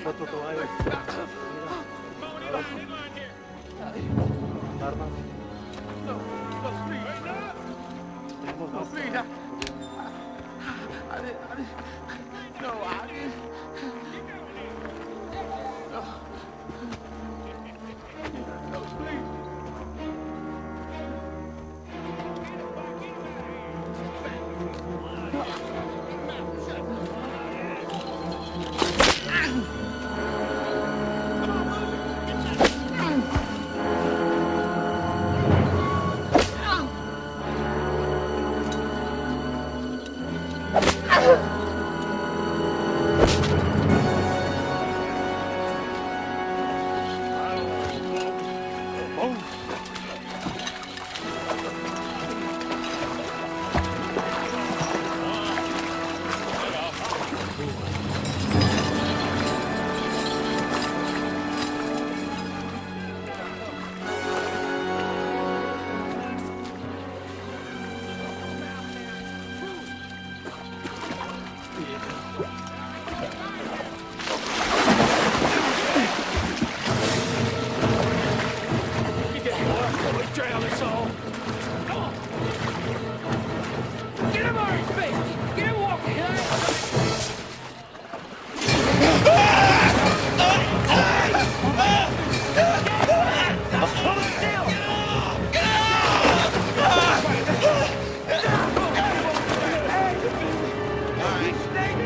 Betul-betul ayo. Karena No, please. I didn't. No, I didn't. No, please.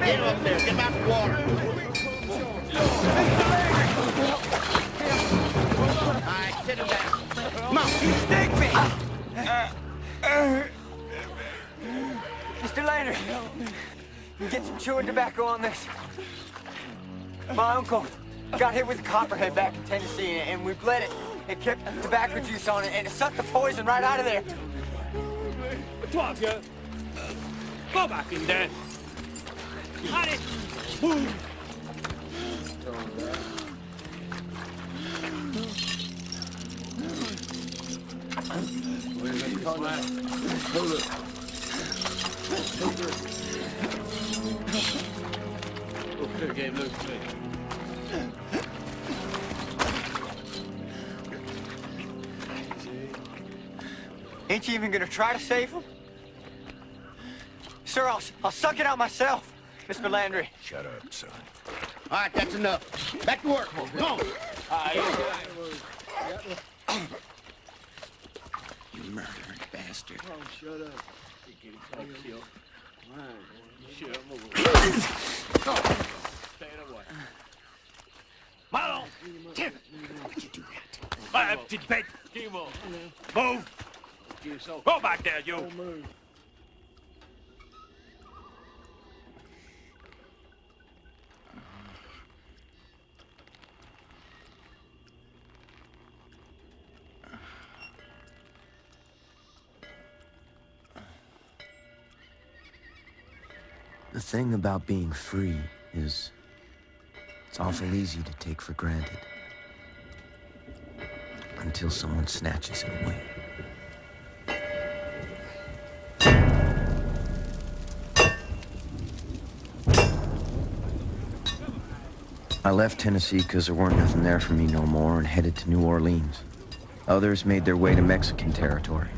Get him up there. Get him out the water. All right, sit him down. Come on. You stick me! Mr. Landry, you get some chewing tobacco on this. My uncle got hit with a copperhead back in Tennessee, and we bled it. It kept tobacco juice on it, and it sucked the poison right out of there. Toi, vieux. Go back in there. Allez. Move. Okay, look. Ain't you even gonna try to save him? Sir, I'll suck it out myself, Mr. Landry. Shut up, son. All right, that's enough. Back to work. Come on. You murdering bastard. Oh, shut up. Marlon! Why'd you do that? Petite bête! Move! Go back there, you! The thing about being free is it's awful easy to take for granted. Until someone snatches it away. I left Tennessee because there weren't nothing there for me no more and headed to New Orleans. Others made their way to Mexican territory.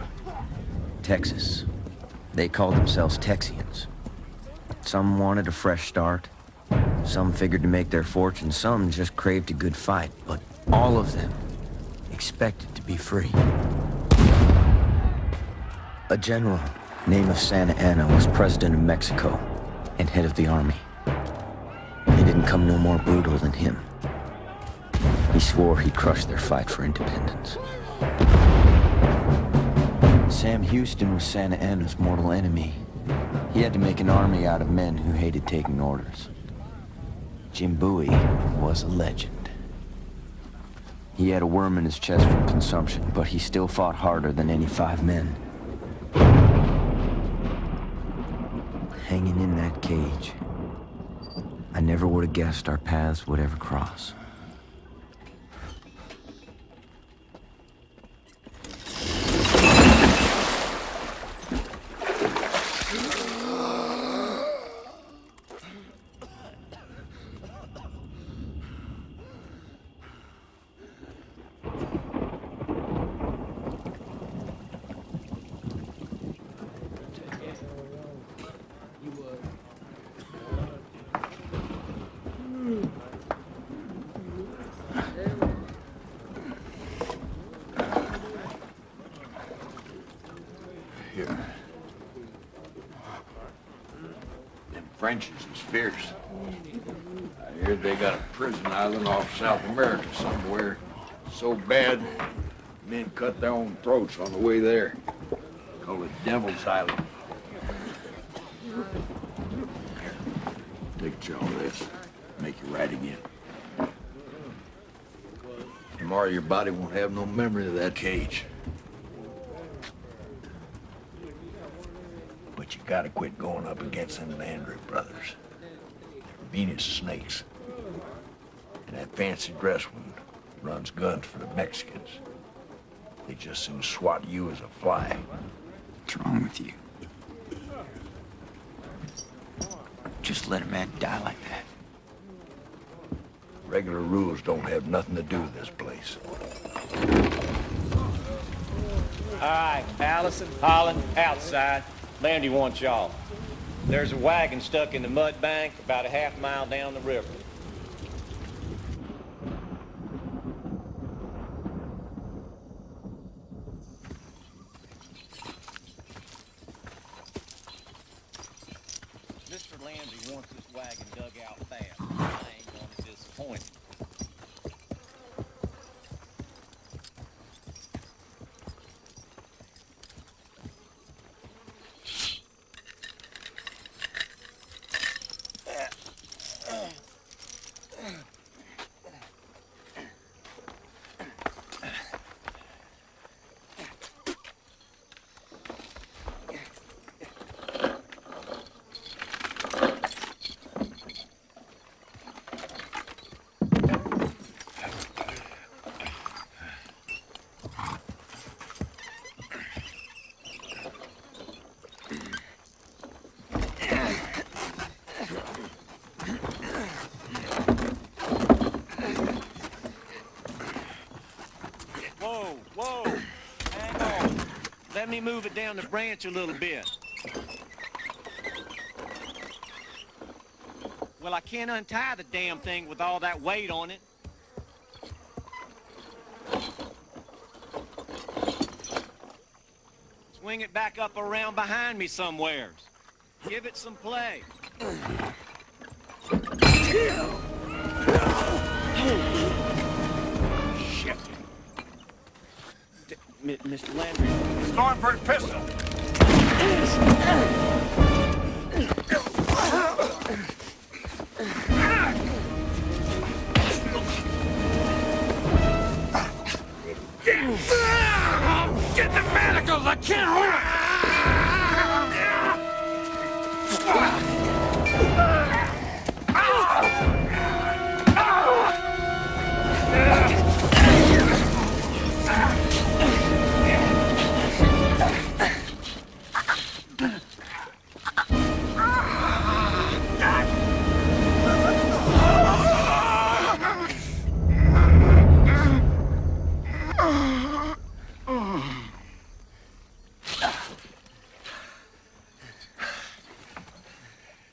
Texas. They called themselves Texians. Some wanted a fresh start. Some figured to make their fortune. Some just craved a good fight. But all of them expected to be free. A general named Santa Anna was president of Mexico and head of the army. It didn't come no more brutal than him. He swore he'd crush their fight for independence. Sam Houston was Santa Anna's mortal enemy. He had to make an army out of men who hated taking orders. Jim Bowie was a legend. He had a worm in his chest from consumption, but he still fought harder than any 5 men. Hanging in that cage, I never would have guessed our paths would ever cross. French's is fierce. I hear they got a prison island off South America somewhere. So bad, men cut their own throats on the way there. Call it Devil's Island. Take you all this. Make you right again. Tomorrow your body won't have no memory of that cage. But you gotta quit going up against them Landry brothers. They're mean as snakes. And that fancy dress one runs guns for the Mexicans. They just soon swat you as a fly. What's wrong with you? Just let a man die like that. Regular rules don't have nothing to do with this place. All right, Allison, Holland, outside. Landy wants y'all. There's a wagon stuck in the mud bank about a half-mile down the river. Mr. Landy wants this wagon dug out fast. I ain't gonna disappoint him. Whoa, hang on. Let me move it down the branch a little bit. Well, I can't untie the damn thing with all that weight on it. Swing it back up around behind me somewheres. Give it some play. Shit. Mr. Landry. He's going for his pistol. Get the manacles! I can't hold it!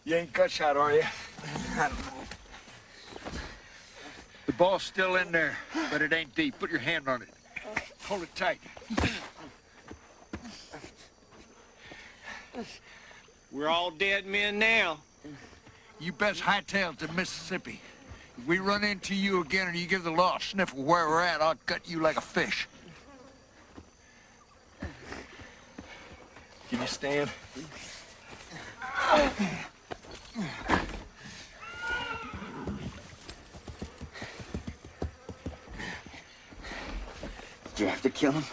You ain't cut shot, are you? The ball's still in there, but it ain't deep. Put your hand on it. Hold it tight. We're all dead men now. You best hightail it to Mississippi. If we run into you again and you give the law a sniff of where we're at, I'll gut you like a fish. Can you stand? Did you have to kill him?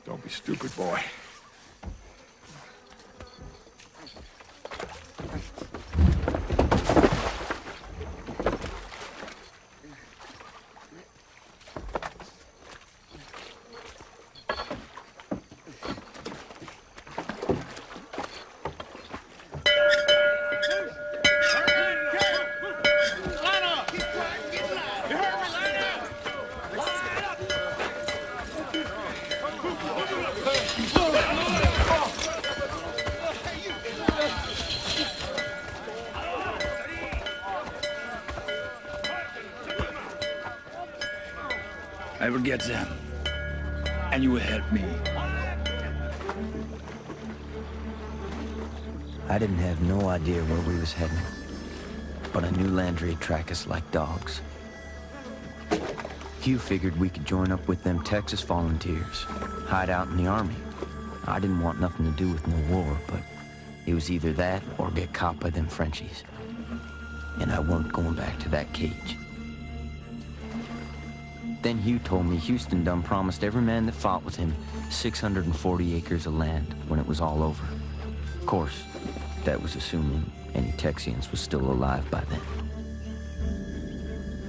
Don't be stupid, boy. I will get them, and you will help me. I didn't have no idea where we was heading, but I knew Landry'd track us like dogs. Hugh figured we could join up with them Texas volunteers, hide out in the army. I didn't want nothing to do with no war, but it was either that or get caught by them Frenchies. And I weren't going back to that cage. Then Hugh told me Houston done promised every man that fought with him 640 acres of land when it was all over. Of course, that was assuming any Texians was still alive by then.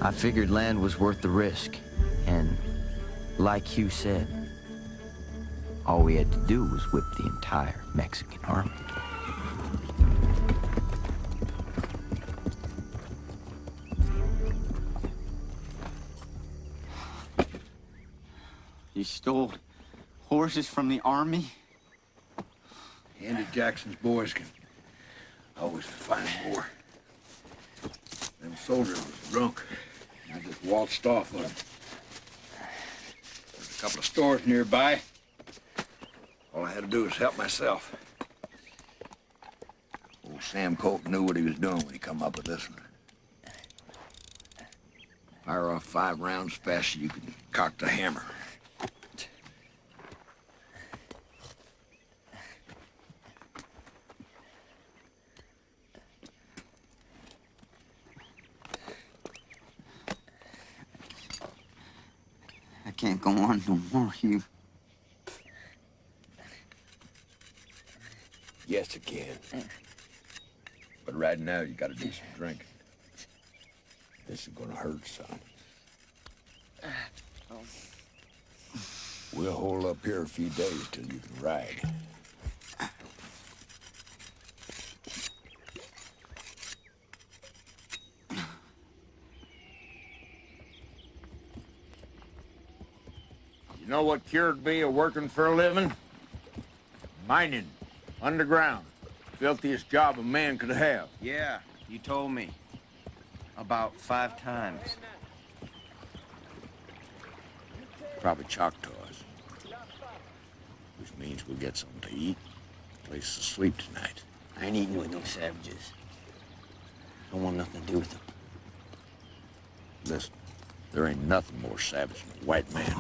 I figured land was worth the risk, and like Hugh said, all we had to do was whip the entire Mexican army. You stole horses from the army? Andy Jackson's boys can always find more. Them soldiers was drunk. I just waltzed off on them. There's a couple of stores nearby. All I had to do was help myself. Old Sam Colt knew what he was doing when he come up with this one. Fire off 5 rounds fast as you can cock the hammer. I can't go on no more, Hugh. Yes, you can. But right now, you gotta do some drinking. This is gonna hurt, son. We'll hold up here a few days till you can ride. You know what cured me of working for a living? Mining. Underground. Filthiest job a man could have. Yeah, you told me. About 5 times. Probably Choctaws. Which means we'll get something to eat. Place to sleep tonight. I ain't eating with no savages. Don't want nothing to do with them. Listen, there ain't nothing more savage than a white man.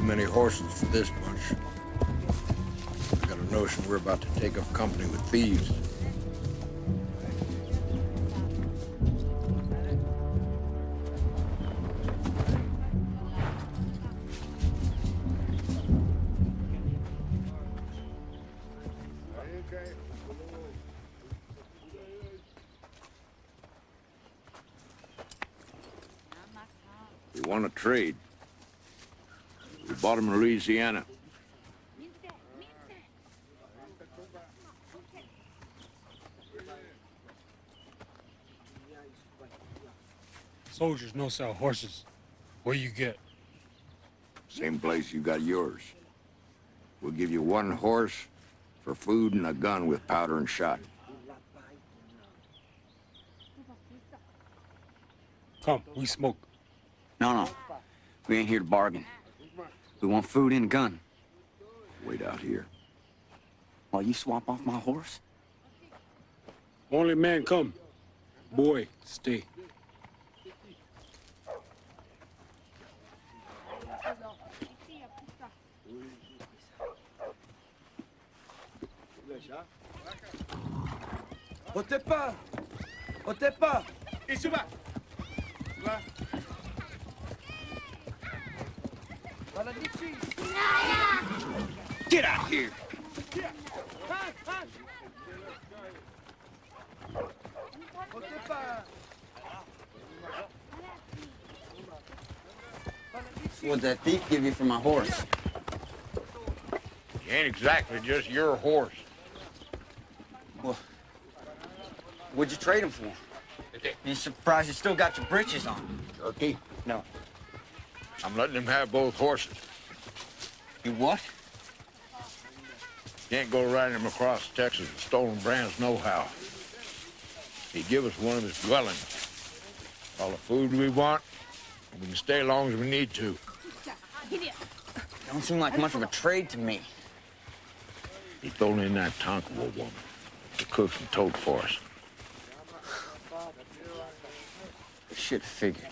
Many horses for this bunch. I got a notion we're about to take up company with thieves. We want to trade. We bought them in Louisiana. Soldiers no sell horses. Where you get? Same place you got yours. We'll give you 1 horse for food and a gun with powder and shot. Come, we smoke. No. We ain't here to bargain. We want food and a gun. Wait out here. While you swap off my horse? Only man come. Boy, stay. Otepa! Otepa! Isuba! Get out here! What'd that thief give you for my horse? He ain't exactly just your horse. Well, what'd you trade him for? You surprised you still got your britches on? Turkey? No. I'm letting him have both horses. You what? Can't go riding him across Texas with stolen brands nohow. He give us one of his dwellings. All the food we want, and we can stay as long as we need to. Don't seem like much of a trade to me. He thrown in that Tonkawa woman. The cook's and told for us. I should have figured.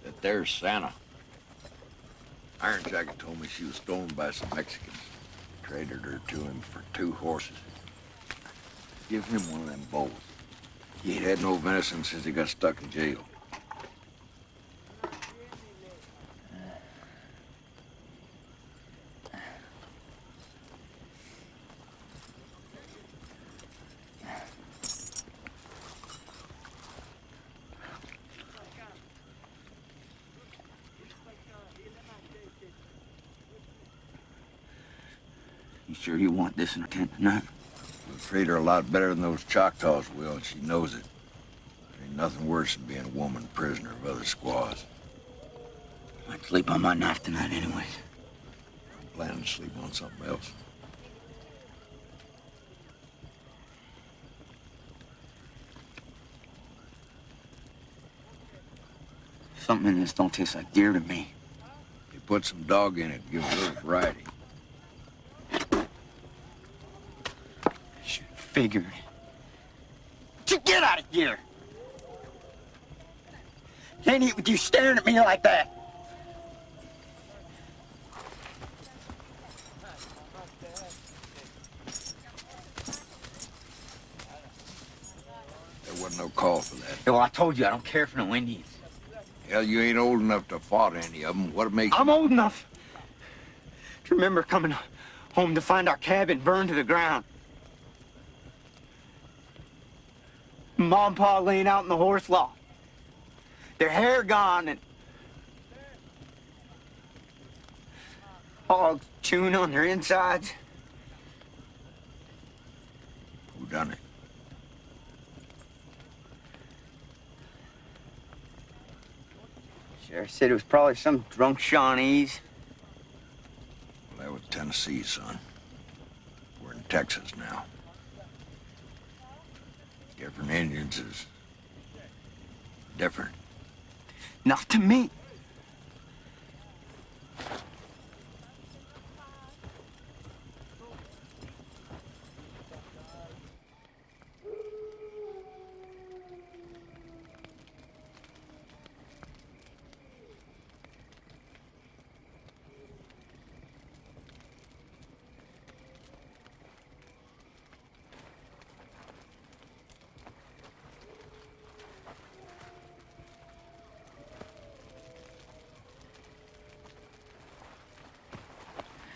That there's Santa. Iron Jacket told me she was stolen by some Mexicans. Traded her to him for 2 horses. Give him one of them bowls. He ain't had no venison since he got stuck in jail. You sure you want this in a tent tonight? We'll treat her a lot better than those Choctaws will, and she knows it. There ain't nothing worse than being a woman prisoner of other squaws. I'd sleep on my knife tonight anyways. I'm planning to sleep on something else. Something in this don't taste like deer to me. You put some dog in it, give it a little variety. Should have figured. You get out of here! Can't eat with you staring at me like that. There wasn't no call for that. Well, I told you I don't care for no Indians. Hell, you ain't old enough to fight any of them. What makes I'm old enough to remember coming home to find our cabin burned to the ground. Mom and Pa laying out in the horse loft. Their hair gone and hogs chewing on their insides. Who done it? Sheriff said it was probably some drunk Shawnees. Well, that was Tennessee, son. We're in Texas now. Different Indians is different. Not to me.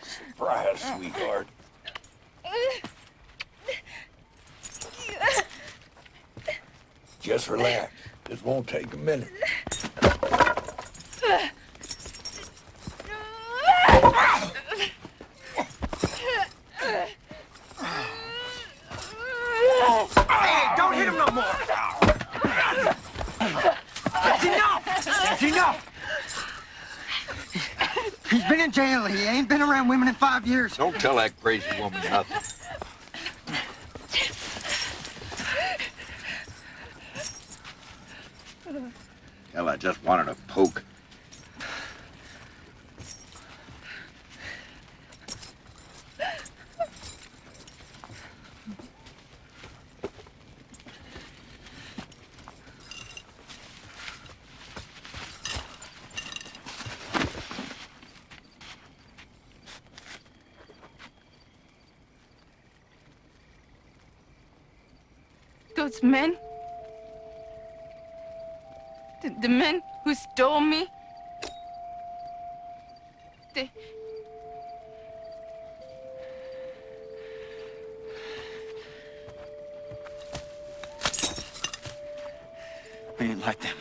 Surprise, sweetheart. Just relax. This won't take a minute. Hey, don't hit him no more! That's enough! That's enough! He's been in jail. He ain't been around women in 5 years. Don't tell that crazy woman nothing. Hell, I just wanted a poke. Those men? The men who stole me? They... We ain't like them.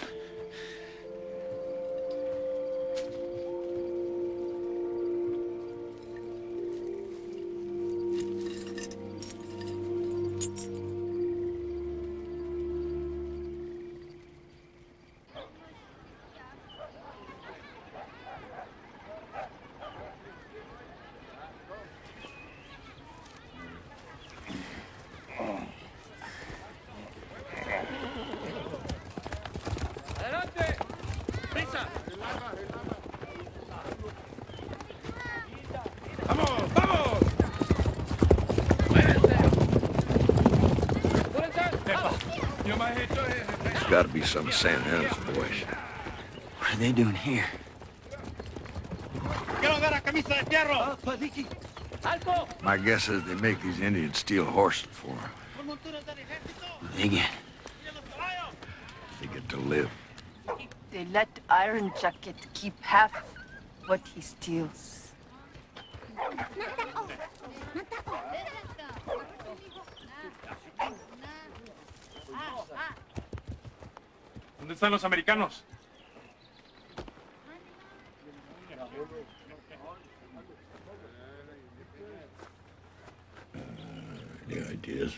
There's got to be some of Sam Adams' boys. What are they doing here? My guess is they make these Indians steal horses for them. They get. They get to live. They let Iron Jacket keep half what he steals. ¿Dónde están los americanos? Any ideas?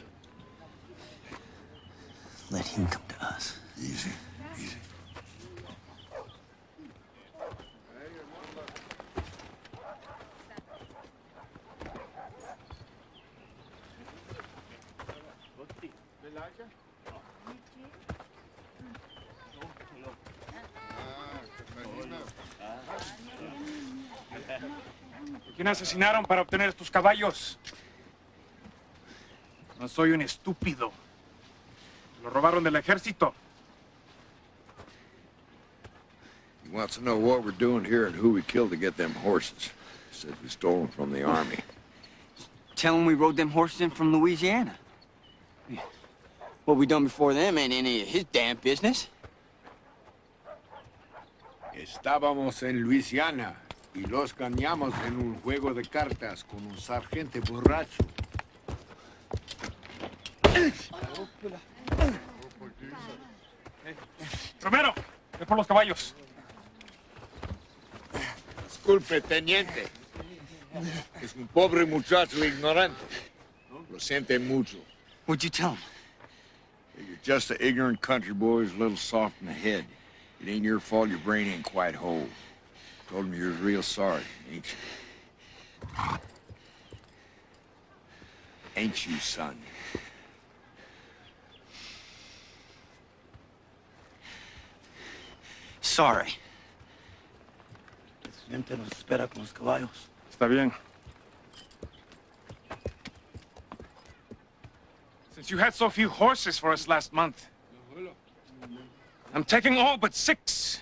Let him come to us. Easy, easy. ¿Quién asesinaron para obtener estos caballos? No soy un estúpido. Lo robaron del ejército. He wants to know what we're doing here and who we killed to get them horses. He said we stole them from the army. Tell him we rode them horses in from Louisiana. What we done before them ain't any of his damn business. Estábamos en Luisiana y los ganamos en un juego de cartas con un sargento borracho. Romero, ve por los caballos. Disculpe, teniente. Es un pobre muchacho ignorante. Lo siente mucho. What'd you tell him? You're just an ignorant country boy who's a little soft in the head. It ain't your fault your brain ain't quite whole. Told him you're real sorry, ain't you? Ain't you, son? Sorry. El presidente nos espera con los caballos. Está bien. Since you had so few horses for us last month, I'm taking all but 6.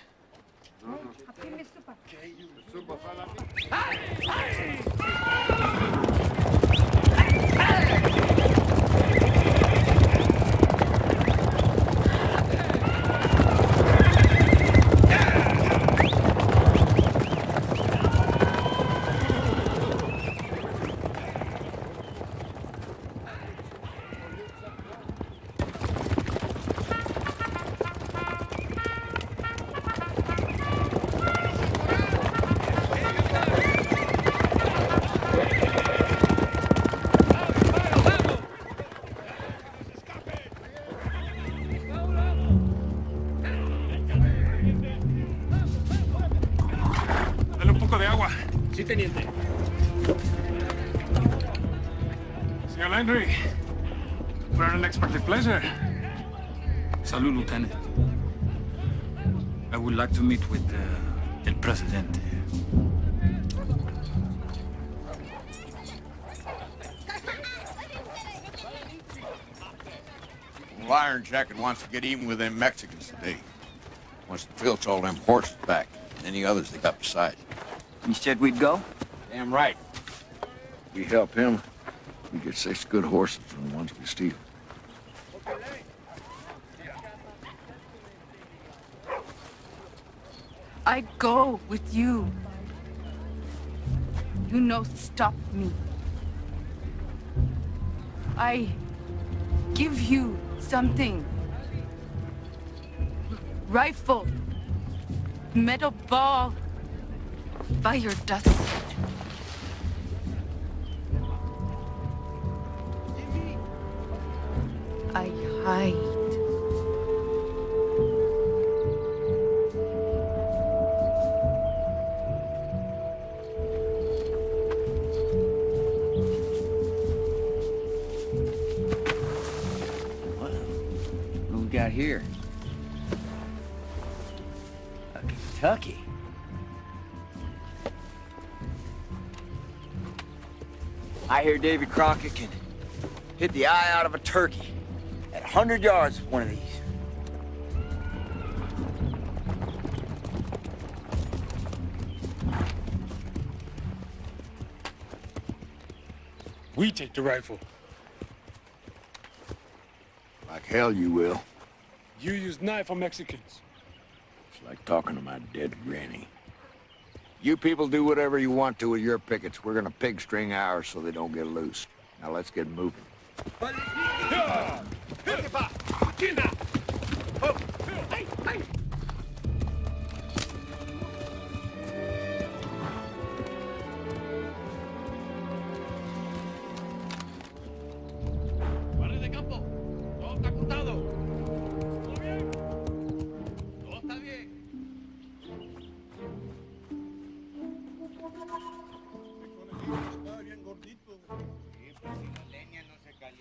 Sí, teniente. Señor Landry, for an unexpected pleasure. Salud, Lieutenant. I would like to meet with El Presidente. Well, Iron Jacket wants to get even with them Mexicans today. Wants to filch all them horses back and any others they got beside. You said we'd go? Damn right. We help him, we get 6 good horses from the ones we steal. I go with you. You no stop me. I give you something. Rifle. Metal ball. By your dust. I hide. What do we got here? A Kentucky. I hear Davy Crockett can hit the eye out of a turkey at 100 yards with one of these. We take the rifle. Like hell you will. You use knife on Mexicans. It's like talking to my dead granny. You people do whatever you want to with your pickets. We're gonna pig string ours so they don't get loose. Now let's get moving.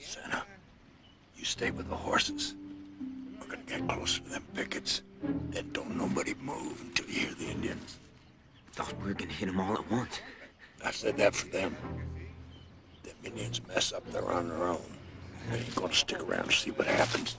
Santa, you stay with the horses. We're gonna get closer to them pickets. And don't nobody move until you hear the Indians. Thought we were gonna hit them all at once. I said that for them. Them Indians mess up, they're on their own. They ain't gonna stick around to see what happens.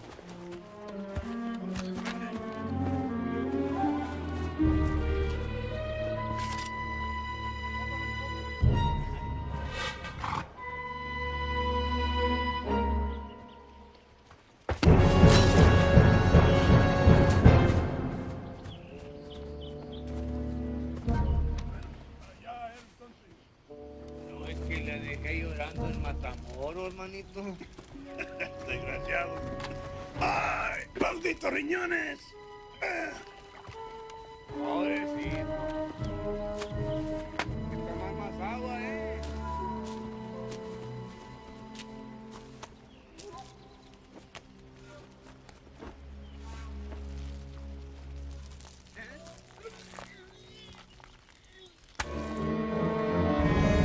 Desgraciado. ¡Ay, malditos riñones! Pobrecito. Hay que tomar más agua,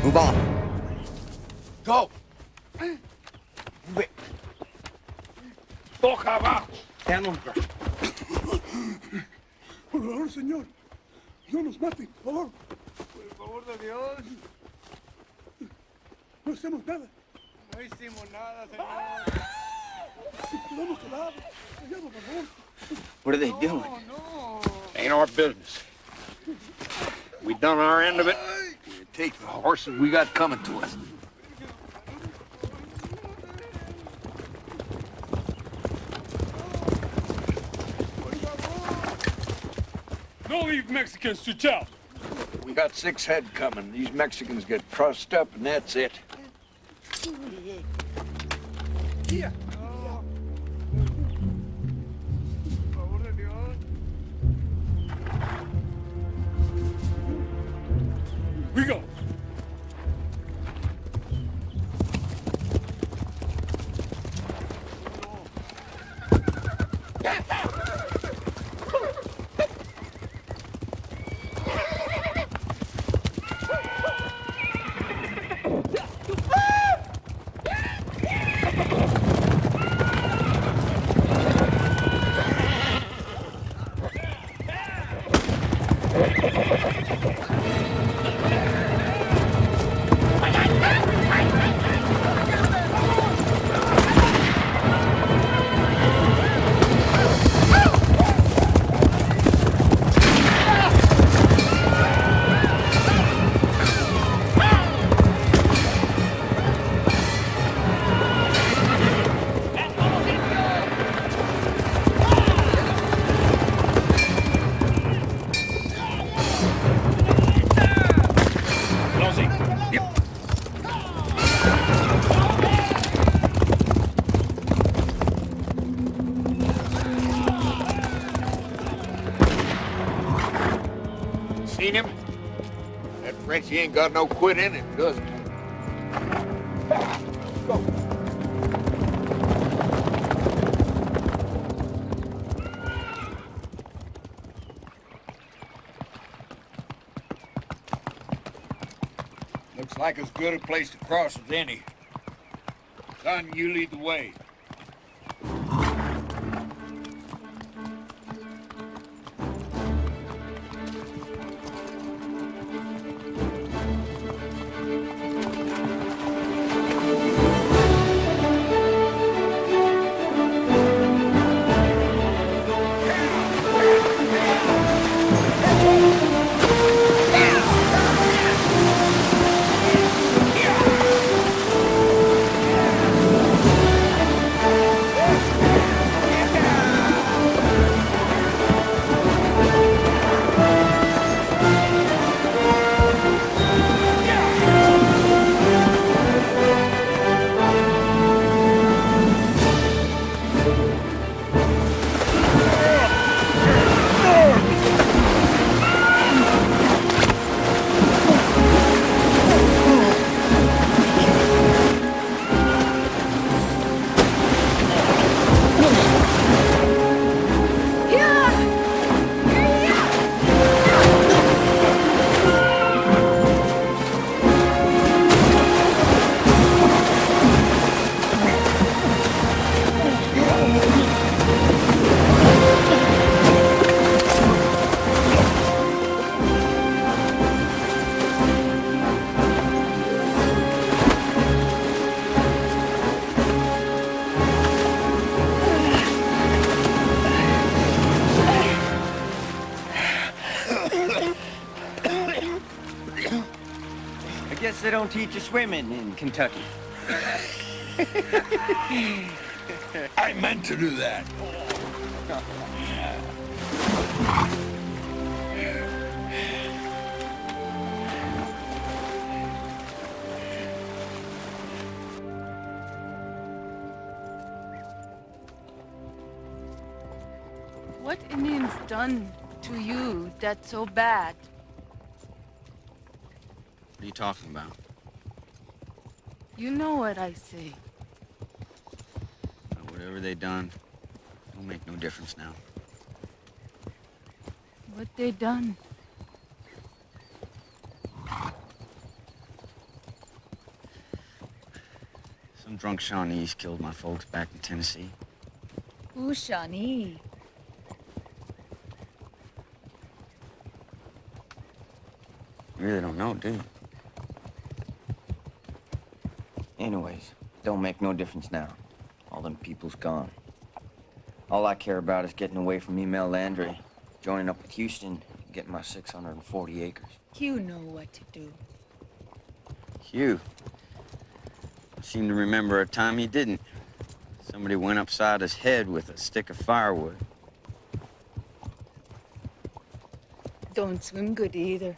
Move on. Go! Boca abajo. Down on the ground. Por favor, señor. No nos maten, por favor. Por favor de Dios. No hacemos nada. No hicimos nada, señor. Si podemos quedar. Callados, por favor. What are they doing? No. Ain't our business. We done our end of it. Take the horses we got coming to us. Don't leave Mexicans to tell. We got 6 head coming. These Mexicans get trussed up, and that's it. Por favor de Dios. We go. Seen him? That Frenchie ain't got no quit in him, does he? Looks like as good a place to cross as any. Son, you lead the way. I guess they don't teach you swimming in Kentucky. I meant to do that. What Indians done to you that's so bad? What are you talking about? You know what I say. Whatever they done, don't make no difference now. What they done? Some drunk Shawnees killed my folks back in Tennessee. Who's Shawnee? You really don't know, do you? Anyways, don't make no difference now. All them people's gone. All I care about is getting away from Emil Landry, joining up with Houston, and getting my 640 acres. You know what to do. Hugh. I seem to remember a time he didn't. Somebody went upside his head with a stick of firewood. Don't swim good either.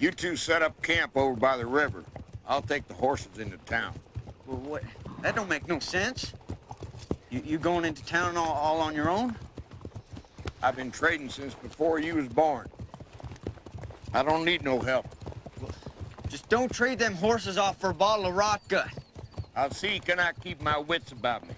You two set up camp over by the river. I'll take the horses into town. Well, what? That don't make no sense. You going into town all on your own? I've been trading since before you was born. I don't need no help. Just don't trade them horses off for a bottle of rot gut. I'll see can I keep my wits about me.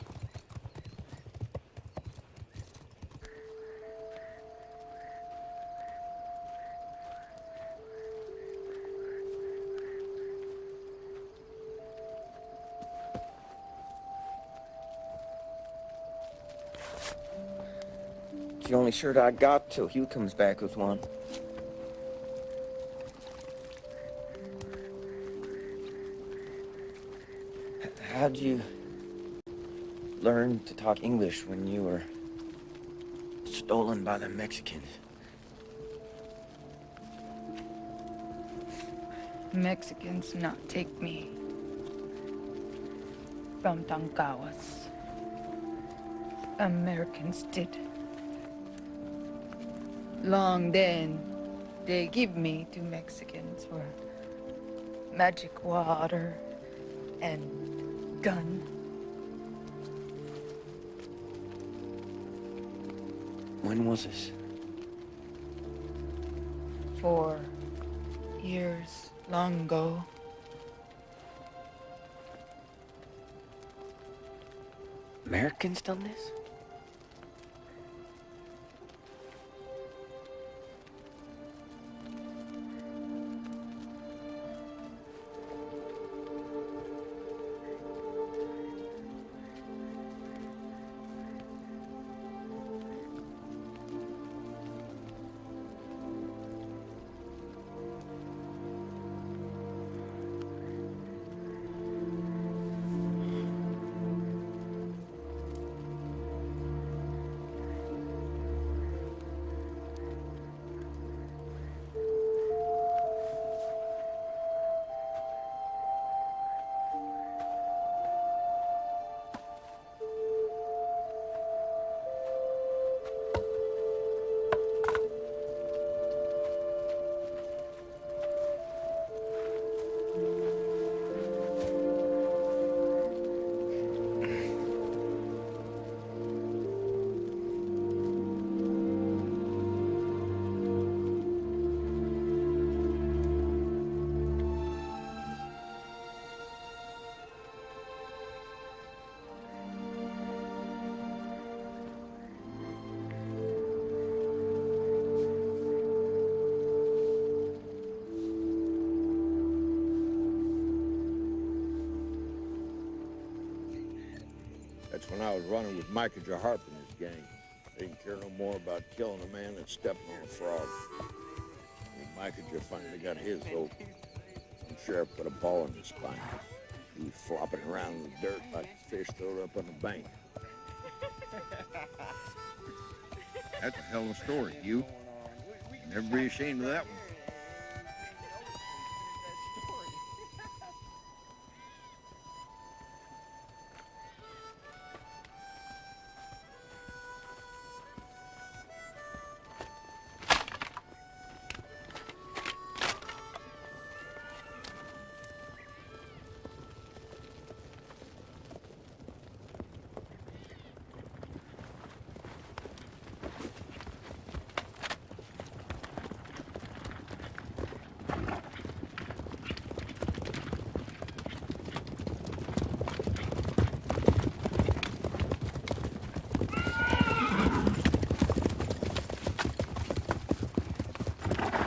It's the only shirt I got till Hugh comes back with one. How'd you learn to talk English when you were stolen by the Mexicans? Mexicans not take me from Tancahuas. Americans did. Long then, they give me to Mexicans were magic water and gun. When was this? 4 years long ago. Americans done this? That's when I was running with Micah J. Harp and his gang. Didn't care no more about killing a man than stepping on a frog. When Micah J. finally got his vote, some sheriff put a ball in his spine. He was flopping around in the dirt like a fish thrown up on the bank. That's a hell of a story, Hugh. Never be ashamed of that one.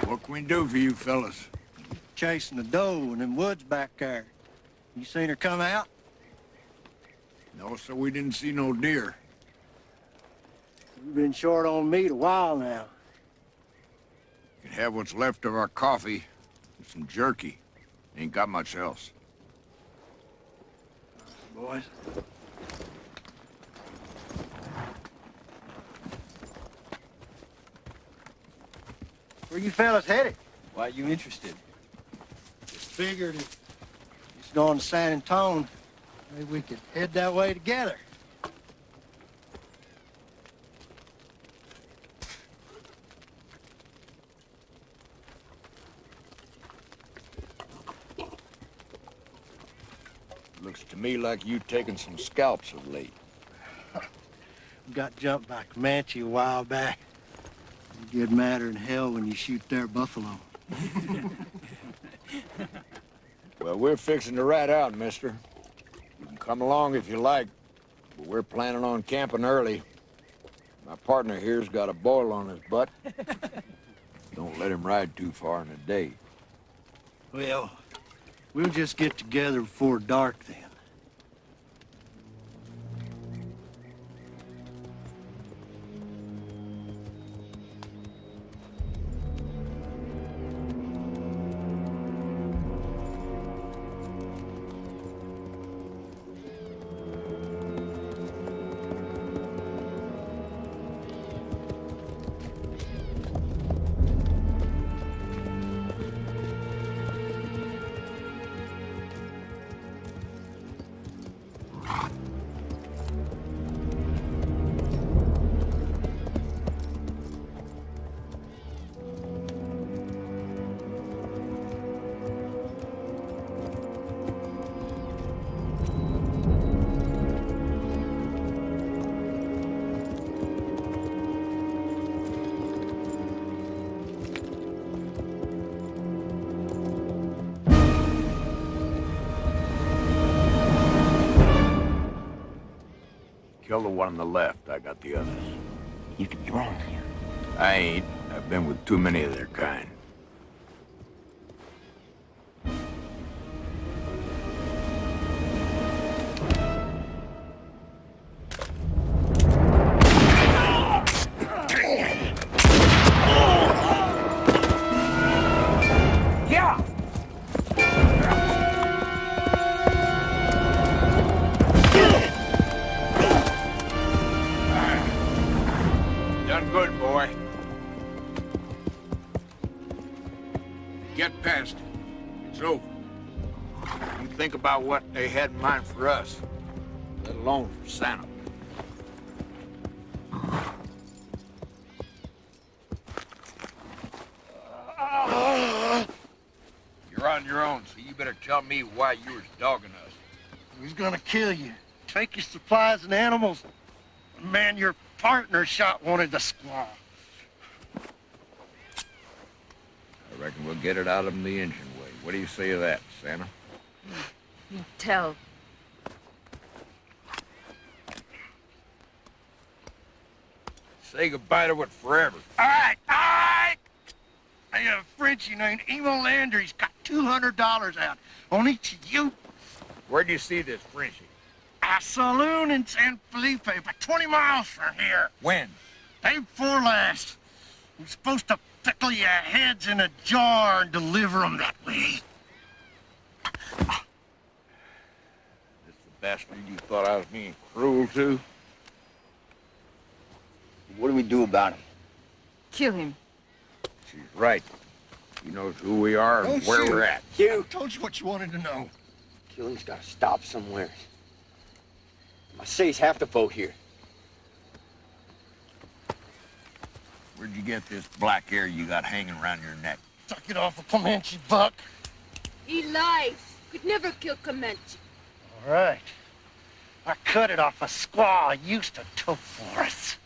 What can we do for you fellas? Chasing the doe in them woods back there. You seen her come out? No, sir, we didn't see no deer. You've been short on meat a while now. You can have what's left of our coffee and some jerky. Ain't got much else. Boys. Where you fellas headed? Why are you interested? Just figured if he's going to San Antone, maybe we could head that way together. Looks to me like you taking some scalps of late. Got jumped by Comanche a while back. You get madder than hell when you shoot their buffalo. Well, we're fixing to ride out, mister. You can come along if you like, but we're planning on camping early. My partner here's got a boil on his butt. Don't let him ride too far in the day. Well, we'll just get together before dark then. Tell the one on the left I got the others. You could be wrong here. I ain't. I've been with too many of their kind. Done good, boy. Get past it. It's over. You think about what they had in mind for us, let alone for Santa. You're on your own, so you better tell me why you was dogging us. He's gonna kill you. Take your supplies and animals. Man, your partner shot one of the squaw. I reckon we'll get it out of them the engine way. What do you say to that, Santa? You tell. Say goodbye to it forever. All right, all right. I have a Frenchie named Emil Landry's got $200 out on each of you. Where'd you see this, Frenchie? A saloon in San Felipe, about 20 miles from here. When? Day before last. We're supposed to pickle your heads in a jar and deliver them that way. This the bastard you thought I was being cruel to? What do we do about him? Kill him. She's right. He knows who we are and where we're at. Hugh, I told you what you wanted to know. killing's gotta stop somewhere. Marseille's half the boat here. Where'd you get this black hair you got hanging around your neck? Took it off a Comanche buck. He lies. Could never kill Comanche. All right. I cut it off a squaw I used to tow for us.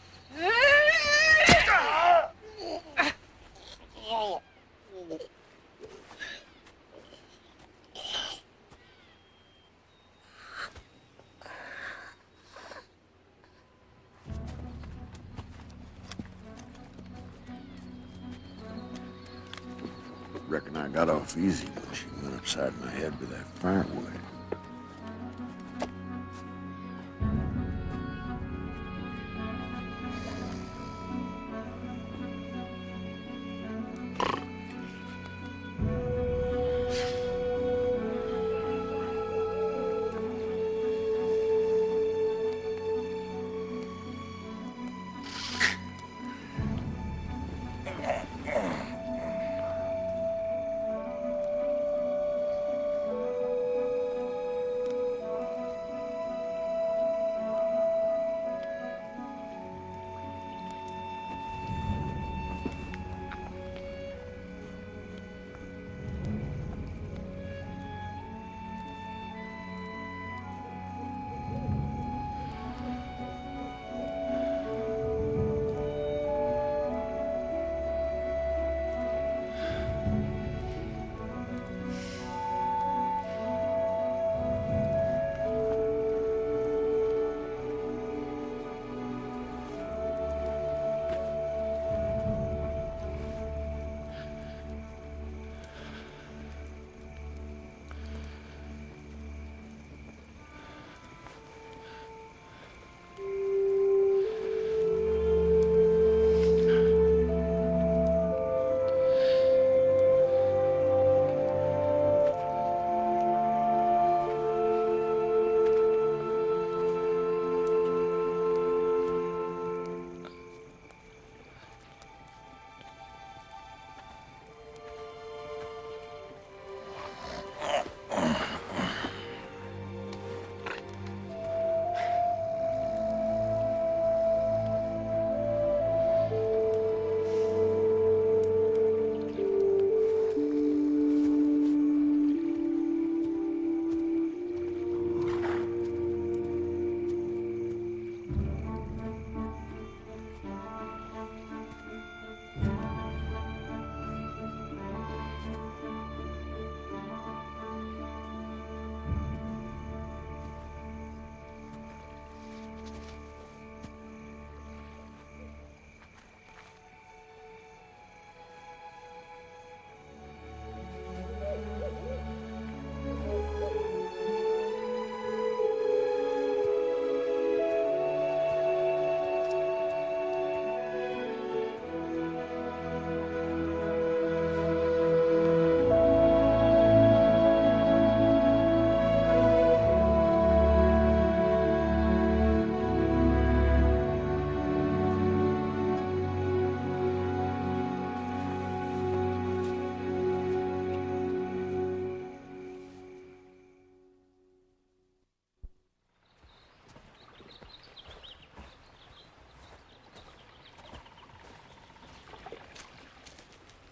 Reckon I got off easy when she went upside my head with that firewood.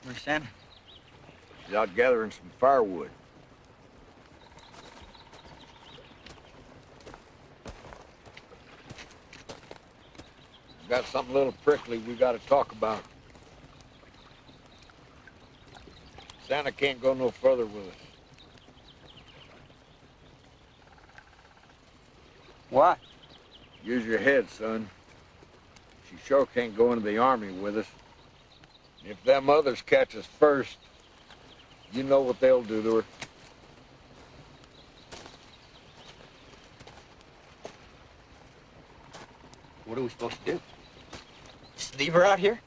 Where's Santa? He's out gathering some firewood. We've got something a little prickly we got to talk about. Santa can't go no further with us. Why? Use your head, son. She sure can't go into the army with us. If them others catch us first, you know what they'll do to her. What are we supposed to do? Just leave her out here?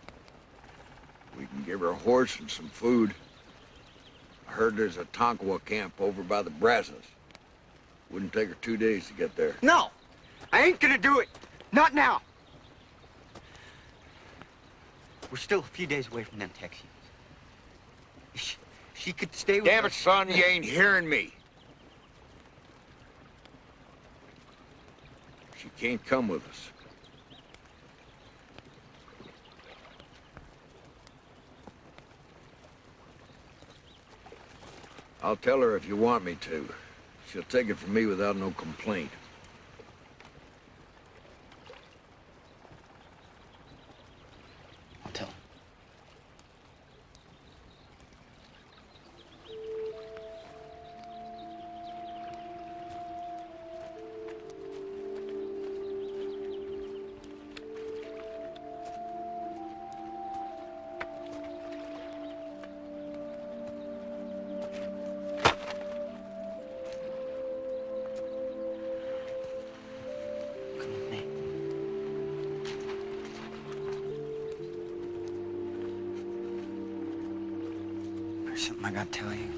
We can give her a horse and some food. I heard there's a Tonkawa camp over by the Brazos. Wouldn't take her 2 days to get there. No! I ain't gonna do it! Not now! We're still a few days away from them Texians. She could stay with Damn it, us. son, you ain't hearing me. She can't come with us. I'll tell her if you want me to. She'll take it from me without no complaint. I'll tell her. Come with me. There's something I gotta tell you.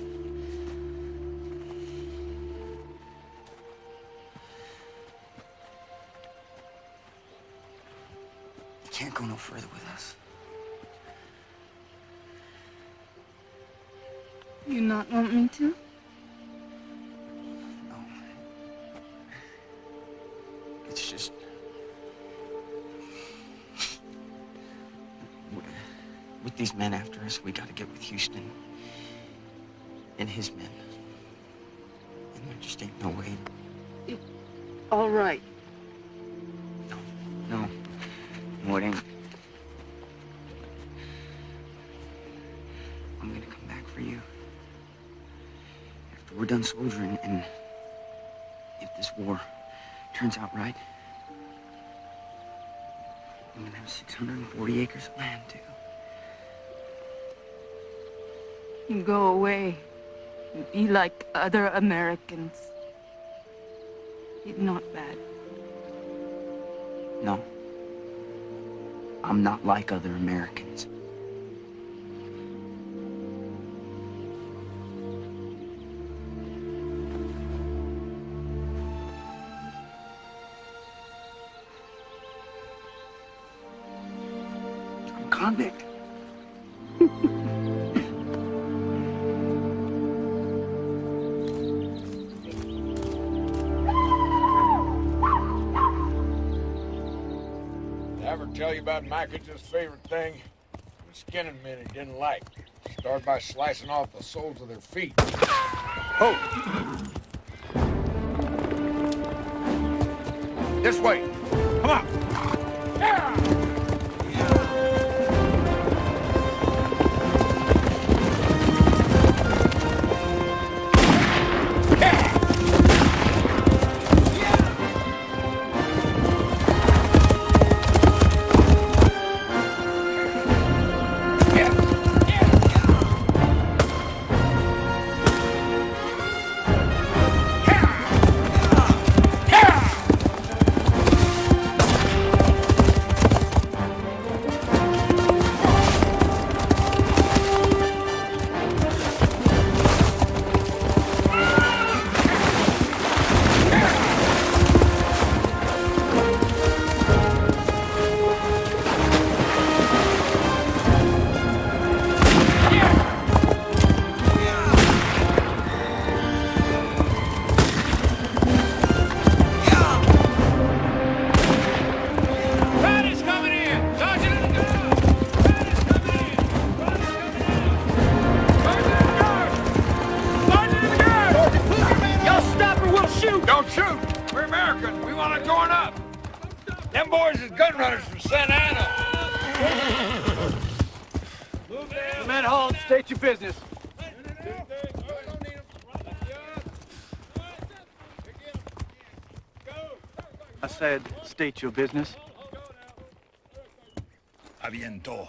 You can't go no further with us. You not want me to? No. It's just... With these men after us, we gotta get with Houston and his men. And there just ain't no way. All right. No. No, it ain't. I'm gonna come back for you. After we're done soldiering, and if this war turns out right, I'm gonna have 640 acres of land, too. You go away. You be like other Americans. It's not bad. No. I'm not like other Americans. I'm a convict. Did I ever tell you about Micah's favorite thing? Was skinning men he didn't like. Start by slicing off the soles of their feet. Oh! This way! Come on! State your business. I said, state your business. Aviento.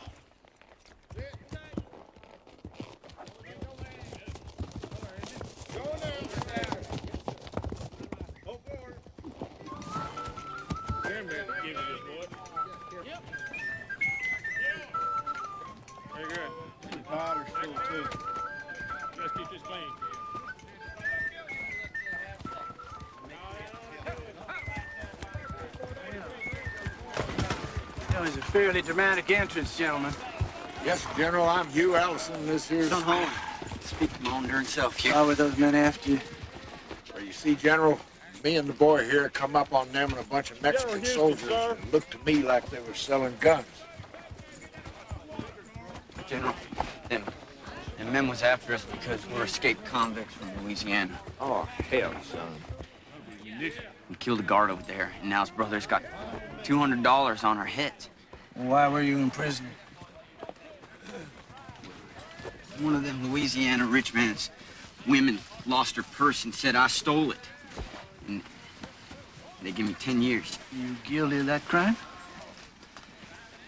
Powder's full, too. Just keep this clean. That was a fairly dramatic entrance, gentlemen. Yes, General, I'm Hugh Allison. This here's... Son Holland. Speak to my own darn self, Hugh. Why were those men after you? Well, you see, General, me and the boy here come up on them and a bunch of Mexican soldiers and looked to me like they were selling guns. General, them men was after us because we're escaped convicts from Louisiana. Oh, hell, son. We killed a guard over there, and now his brother's got $200 on our heads. Why were you in prison? One of them Louisiana rich man's women lost her purse and said I stole it. And they give me 10 years. You guilty of that crime?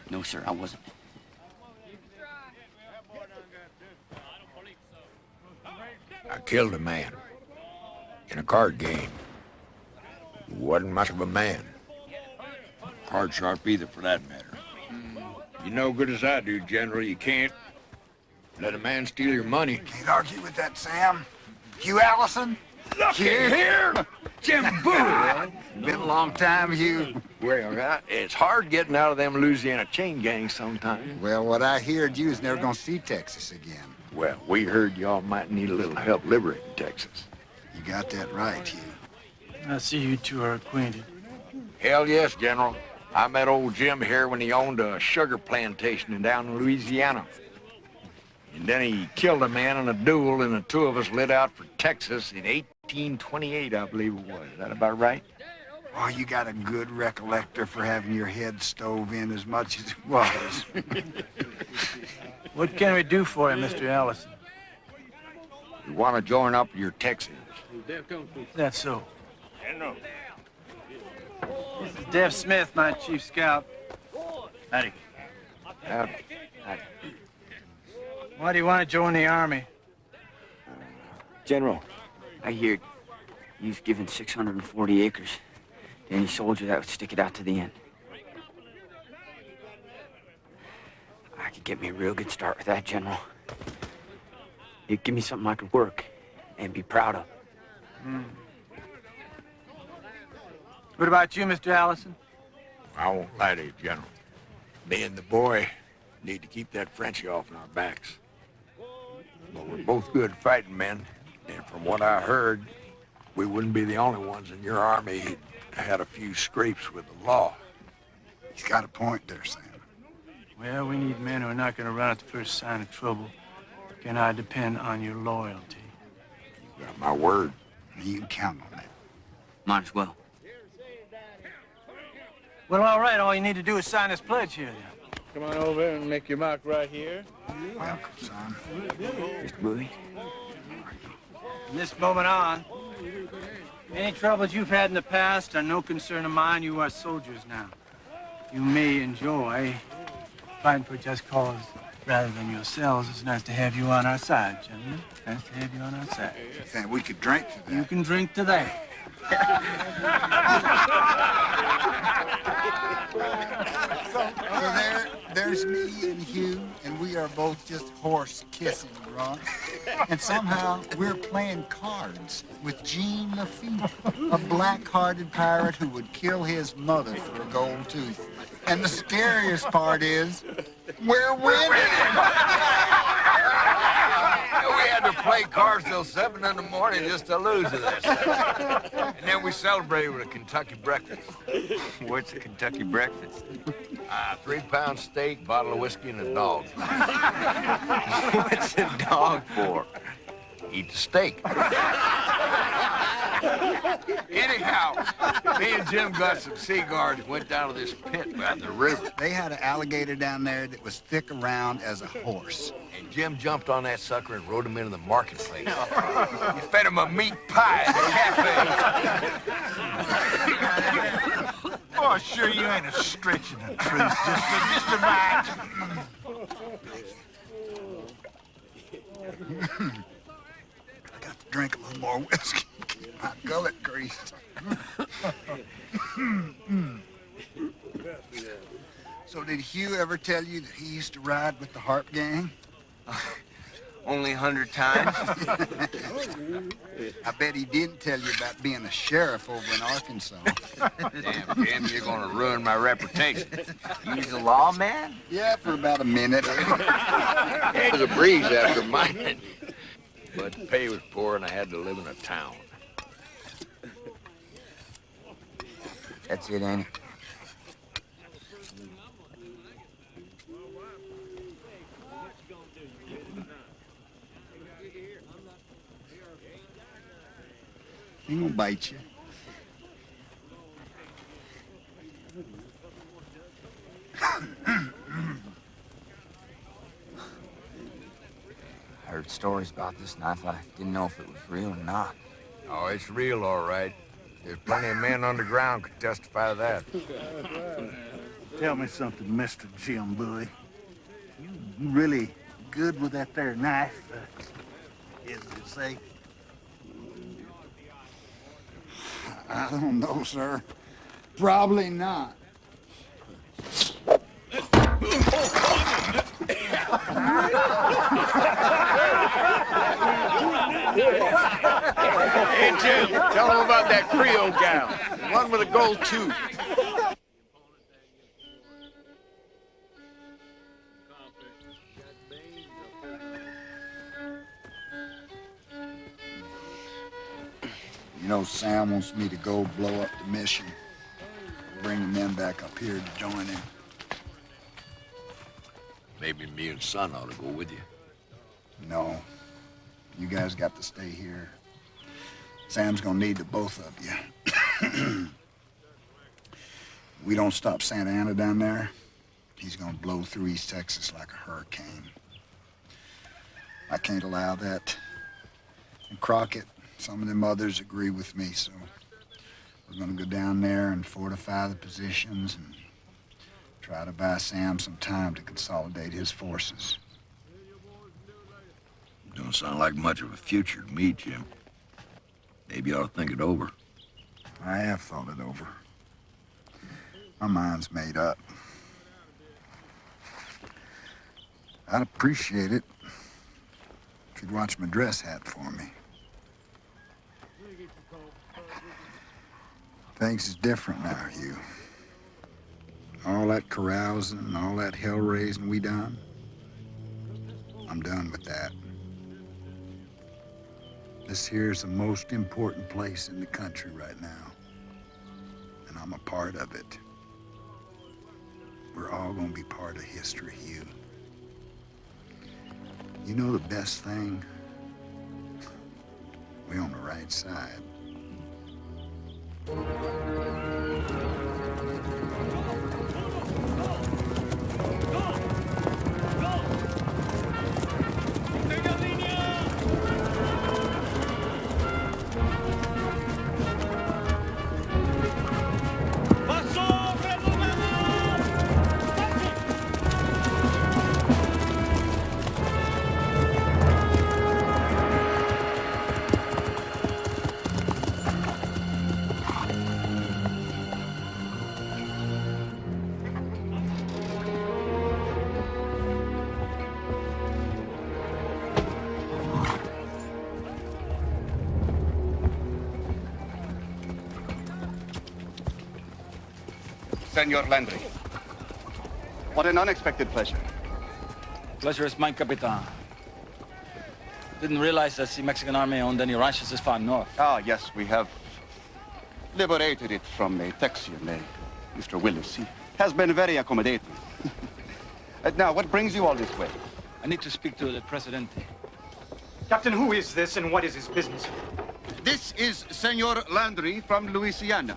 No, sir, I wasn't. I killed a man in a card game. He wasn't much of a man. Card sharp either, for that matter. You know good as I do, General, you can't let a man steal your money. Can't argue with that, Sam. Hugh Allison? Look here! Jim Boo! Been a long time, Hugh. Well, it's hard getting out of them Louisiana chain gangs sometimes. Well, what I heard, you was never gonna see Texas again. Well, we heard y'all might need a little help liberating Texas. You got that right, Hugh. I see you two are acquainted. Hell yes, General. I met old Jim here when he owned a sugar plantation down in Louisiana. And then he killed a man in a duel, and the two of us lit out for Texas in 1828, I believe it was. Is that about right? Oh, you got a good recollector for having your head stove in as much as it was. What can we do for you, Mr. Allison? We want to join up with your Texans. That's so. This is Dev Smith, my chief scout. Howdy. Howdy. Why do you want to join the army? General, I hear you've given 640 acres to any soldier that would stick it out to the end. I could get me a real good start with that, General. It'd give me something I could work and be proud of. What about you, Mr. Allison? I won't lie to you, General. Me and the boy need to keep that Frenchie off our backs. But we're both good fighting men, and from what I heard, we wouldn't be the only ones in your army who had a few scrapes with the law. He's got a point there, Sam. Well, we need men who are not going to run at the first sign of trouble. Can I depend on your loyalty? You got my word. You can count on that. Might as well. Well, all right. All you need to do is sign this pledge here, then. Come on over and make your mark right here. Welcome, son. Mr. Bowie. From this moment on, any troubles you've had in the past are no concern of mine. You are soldiers now. You may enjoy fighting for just cause rather than yourselves. It's nice to have you on our side, gentlemen. Nice to have you on our side. Sam, we could drink to that. You can drink to that. So there's me and Hugh, and we are both just horse kissing drunk. And somehow we're playing cards with Jean Lafitte, a black-hearted pirate who would kill his mother for a gold tooth. And the scariest part is, we're winning! We had to play cards till 7 in the morning just to lose to this. And then we celebrated with a Kentucky breakfast. What's a Kentucky breakfast? 3-pound steak, bottle of whiskey, and a dog. What's a dog for? Eat the steak. Anyhow, me and Jim got some sea guards and went down to this pit by the river. They had an alligator down there that was thick around as a horse. And Jim jumped on that sucker and rode him into the marketplace. He fed him a meat pie at the cafe. Oh, sure you ain't a stretching the truth. Just a bite. I got to drink a little more whiskey. My gullet greased. So did Hugh ever tell you that he used to ride with the Harp Gang? Only 100 times. I bet he didn't tell you about being a sheriff over in Arkansas. Damn, Jim, you're gonna ruin my reputation. He's a lawman? Yeah, for about a minute. It was a breeze after mine. But the pay was poor and I had to live in a town. That's it, ain't it? He gonna bite you. I heard stories about this knife. I didn't know if it was real or not. Oh, it's real, all right. There's plenty of men underground could testify to that. Tell me something, Mr. Jim Bowie. You really good with that there knife? Is it safe? I don't know, sir. Probably not. Hey, Jim, tell them about that Creole gal, the one with a gold tooth. You know, Sam wants me to go blow up the mission. Bring the men back up here to join him. Maybe me and Son ought to go with you. No. You guys got to stay here. Sam's gonna need the both of you. We don't stop Santa Ana down there, he's gonna blow through East Texas like a hurricane. I can't allow that. And Crockett, some of them others agree with me, so we're gonna go down there and fortify the positions and try to buy Sam some time to consolidate his forces. Don't sound like much of a future to me, Jim. Maybe you ought to think it over. I have thought it over. My mind's made up. I'd appreciate it if you'd watch my dress hat for me. Things is different now, Hugh. All that carousing, all that hell raising we done, I'm done with that. This here's the most important place in the country right now, and I'm a part of it. We're all gonna be part of history, Hugh. You know the best thing? We're on the right side. Senor Landry. What an unexpected pleasure. Pleasure is mine, Capitan. Didn't realize that the Mexican army owned any ranches this far north. Ah, yes, we have liberated it from a Texian, Mr. Willis. He has been very accommodating. Now, what brings you all this way? I need to speak to the Presidente. Captain, who is this and what is his business? This is Senor Landry from Louisiana.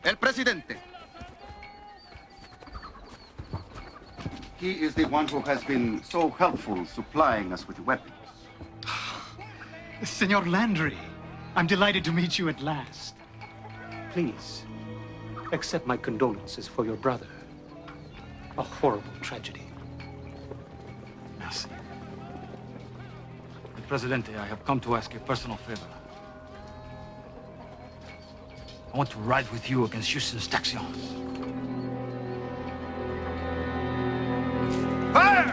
El Presidente. He is the one who has been so helpful supplying us with weapons. Senor Landry, I'm delighted to meet you at last. Please, accept my condolences for your brother. A horrible tragedy. Merci. El Presidente, I have come to ask a personal favor. I want to ride with you against Houston's Taxions. Fire!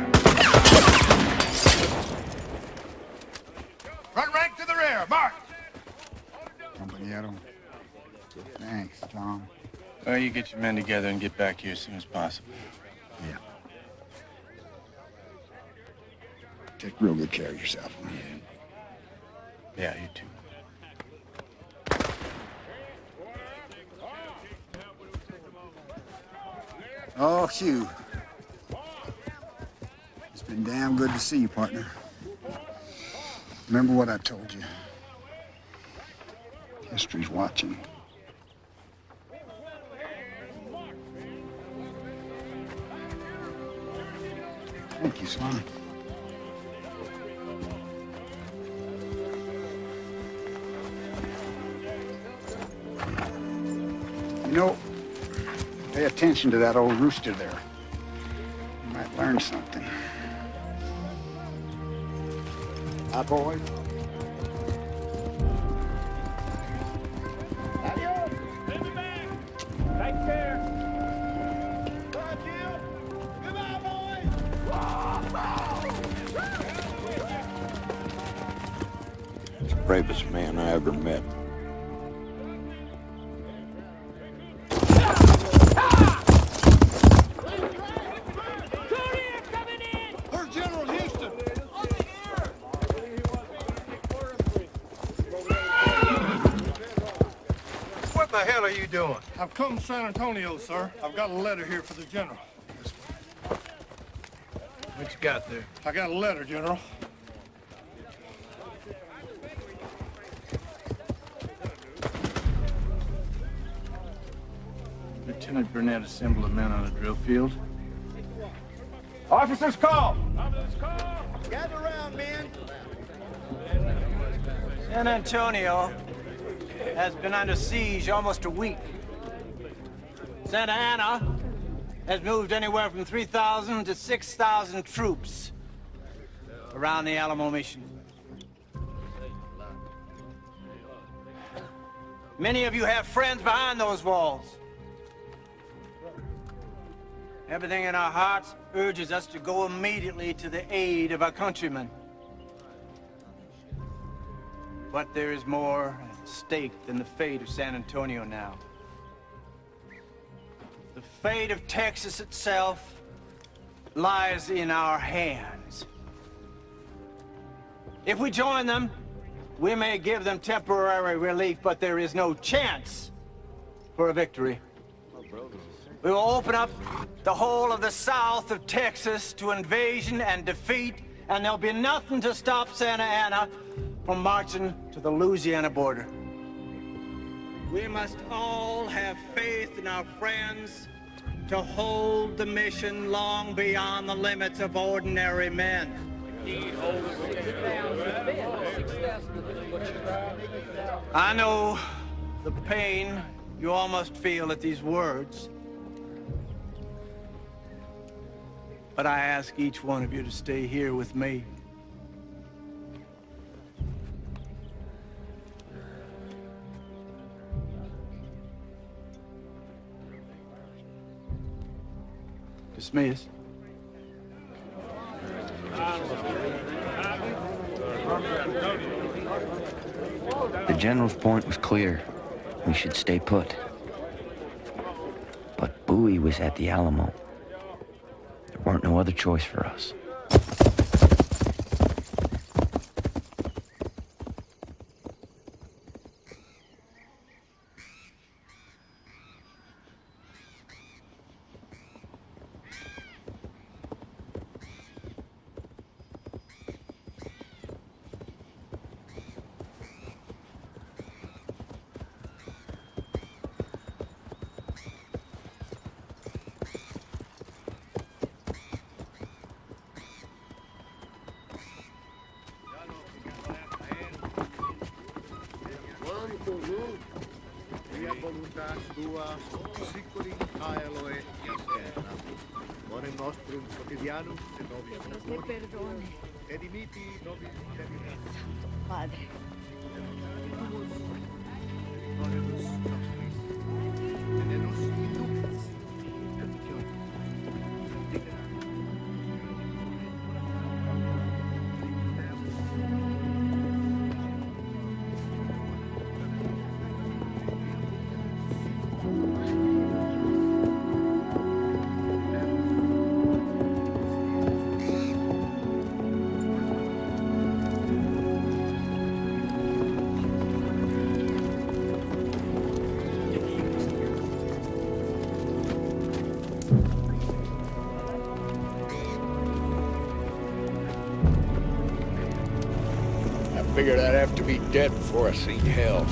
Front rank to the rear, march! Compañero. Thanks, Tom. Well, you get your men together and get back here as soon as possible. Yeah. Take real good care of yourself. Yeah, you too. Oh, Hugh. It's been damn good to see you, partner. Remember what I told you. History's watching. Thank you, son. You know, pay attention to that old rooster there. You might learn something. Hi, boy. He's the bravest man I ever met. What the hell are you doing? I've come to San Antonio, sir. I've got a letter here for the general. What you got there? I got a letter, General. Lieutenant Burnett assembled the men on the drill field. Officers call! Gather around, men. San Antonio has been under siege almost a week. Santa Ana has moved anywhere from 3,000 to 6,000 troops around the Alamo Mission. Many of you have friends behind those walls. Everything in our hearts urges us to go immediately to the aid of our countrymen. But there is more at stake than the fate of San Antonio now. The fate of Texas itself lies in our hands. If we join them, we may give them temporary relief, but there is no chance for a victory. We will open up the whole of the south of Texas to invasion and defeat, and there'll be nothing to stop Santa Ana from marching to the Louisiana border. We must all have faith in our friends to hold the mission long beyond the limits of ordinary men. I know the pain you all must feel at these words, but I ask each one of you to stay here with me. Dismiss. The general's point was clear. We should stay put. But Bowie was at the Alamo. There weren't no other choice for us. sua piccoli aialoe in terra. Ore nostrum quotidianum et nobis perdone. e dimiti nobis Padre. Oremus nostris. Tenenus in dubis. I figured I'd have to be dead before I seen hell.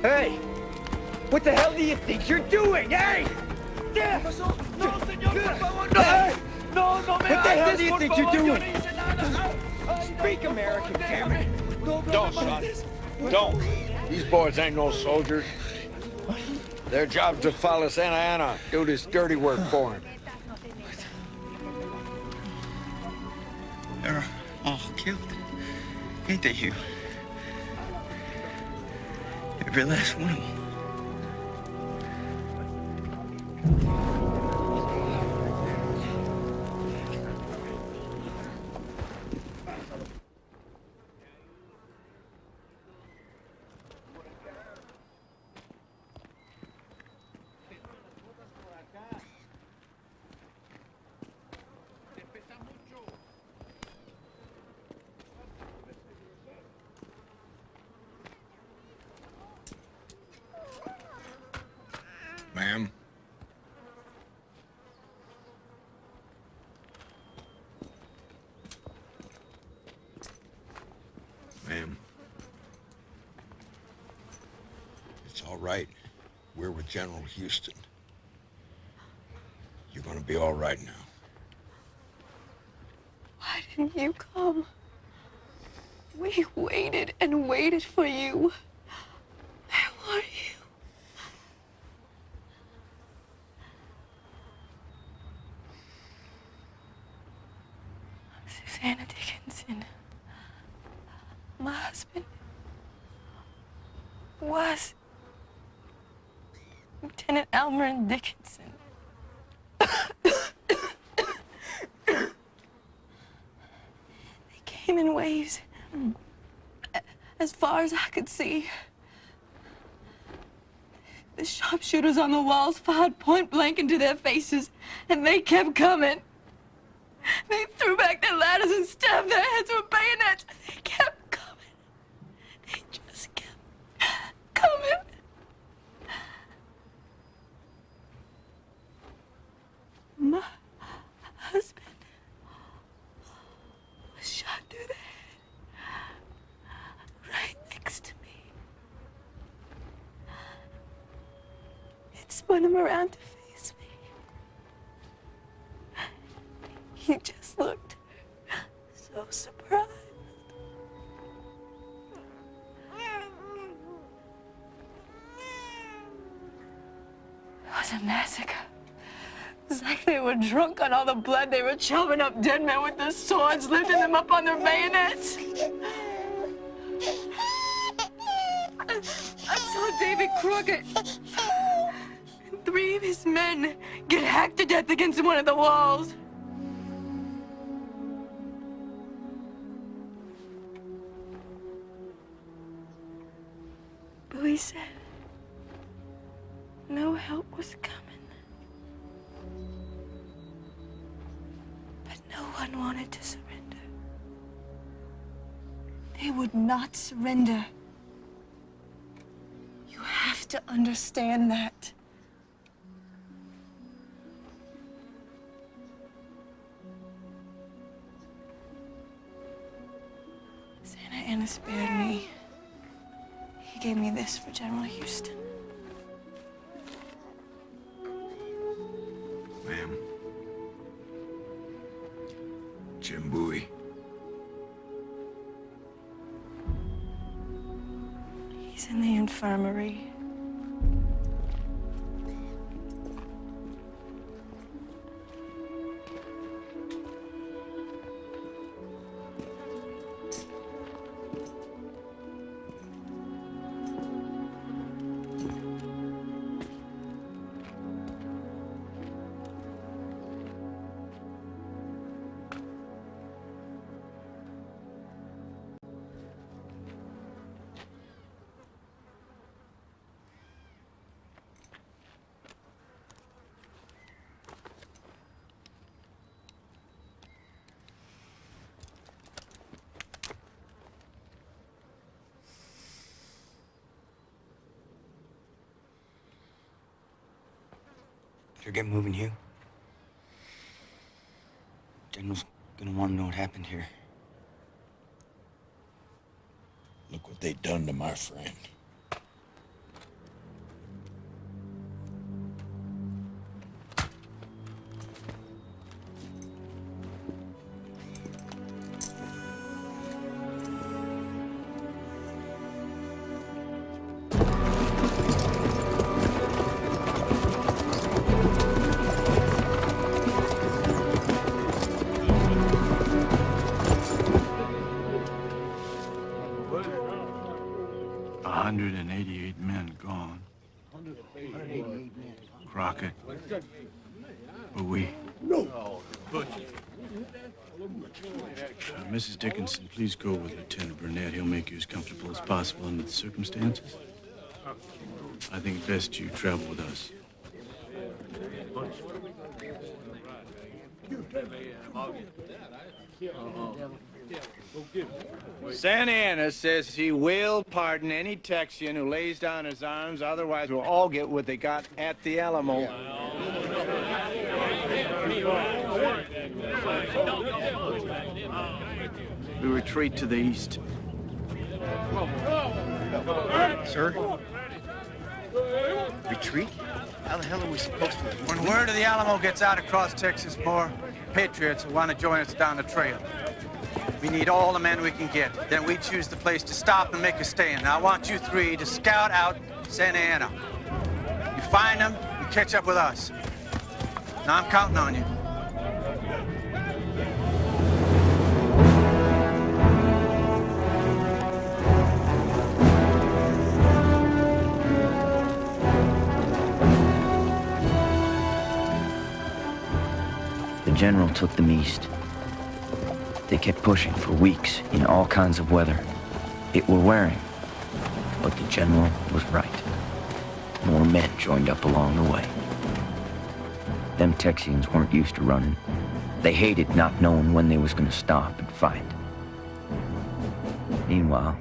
Hey! What the hell do you think you're doing? Hey! Hey! No, What the hell do you think you're doing? Speak American, damn it! Don't, son. Don't. These boys ain't no soldiers. Their job's to follow Santa Anna, do this dirty work for him. They're all killed. Ain't they, Hugh? Every last one of them. Ma'am? Ma'am. It's all right. We're with General Houston. You're gonna be all right now. Why didn't you come? We waited and waited for you. Where were you? Susanna Dickinson. My husband was Lieutenant Almarin Dickinson. They came in waves as far as I could see. The sharpshooters on the walls fired point blank into their faces, and they kept coming. They threw back their ladders and stabbed their heads with bayonets. They kept coming. They just kept coming. My husband was shot through the head, right next to me. It spun him around to face me. He just looked so surprised. It was a massacre. It's like they were drunk on all the blood. They were chopping up dead men with their swords, lifting them up on their bayonets. I saw David Crockett and 3 of his men get hacked to death against one of the walls. Bowie said no help was coming. But no one wanted to surrender. They would not surrender. You have to understand that. Santa Anna spared me. He gave me this for General Houston. He's in the infirmary. Better get moving, Hugh. General's gonna want to know what happened here. Look what they done to my friend. Crockett. Were we? No. Mrs. Dickinson, please go with Lieutenant Burnett. He'll make you as comfortable as possible under the circumstances. I think it's best you travel with us. Santa Anna says he will pardon any Texian who lays down his arms, otherwise we'll all get what they got at the Alamo. We retreat to the east. Sir? Retreat? How the hell are we supposed to? When word of the Alamo gets out across Texas, more patriots will want to join us down the trail. We need all the men we can get. Then we choose the place to stop and make a stand. Now I want you three to scout out Santa Anna. You find them, you catch up with us. Now I'm counting on you. The general took them east. They kept pushing for weeks in all kinds of weather. It were wearing, but the general was right. More men joined up along the way. Them Texians weren't used to running. They hated not knowing when they was gonna stop and fight. Meanwhile,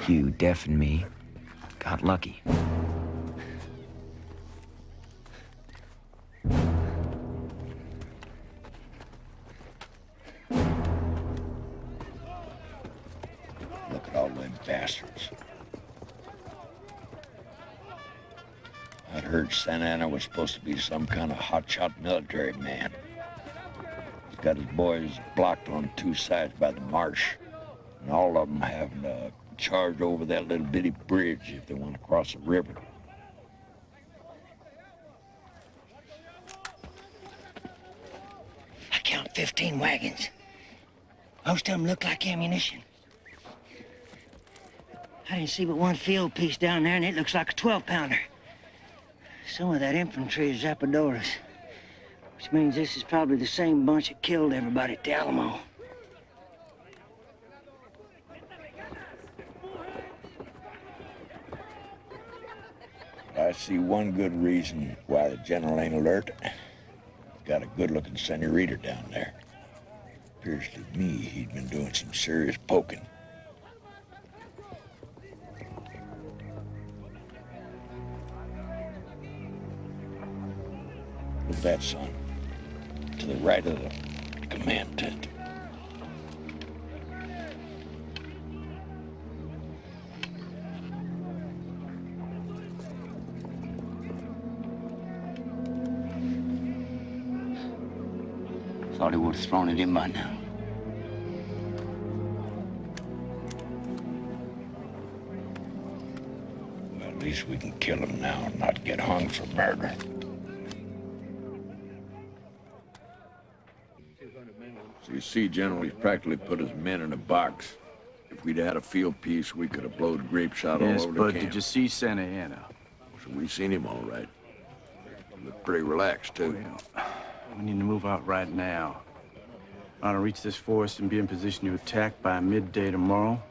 Hugh, Def, and me got lucky. Look at all them bastards. I'd heard Santa Anna was supposed to be some kind of hotshot military man. He's got his boys blocked on two sides by the marsh, and all of them having to charge over that little bitty bridge if they want to cross the river. I count 15 wagons. Most of them look like ammunition. I didn't see but one field piece down there, and it looks like a 12-pounder. Some of that infantry is Zapadoras, which means this is probably the same bunch that killed everybody at the Alamo. I see one good reason why the general ain't alert. He's got a good-looking senorita down there. Appears to me he'd been doing some serious poking. Look at that, son. To the right of the command tent. Thought he would have thrown it in by now. least we can kill him now and not get hung for murder. So you see, General, he's practically put his men in a box. If we'd had a field piece, we could have blowed grape shot all over the camp. Did you see Santa Ana? So we seen him all right. He looked pretty relaxed, too. We need to move out right now. I want to reach this forest and be in position to attack by midday tomorrow.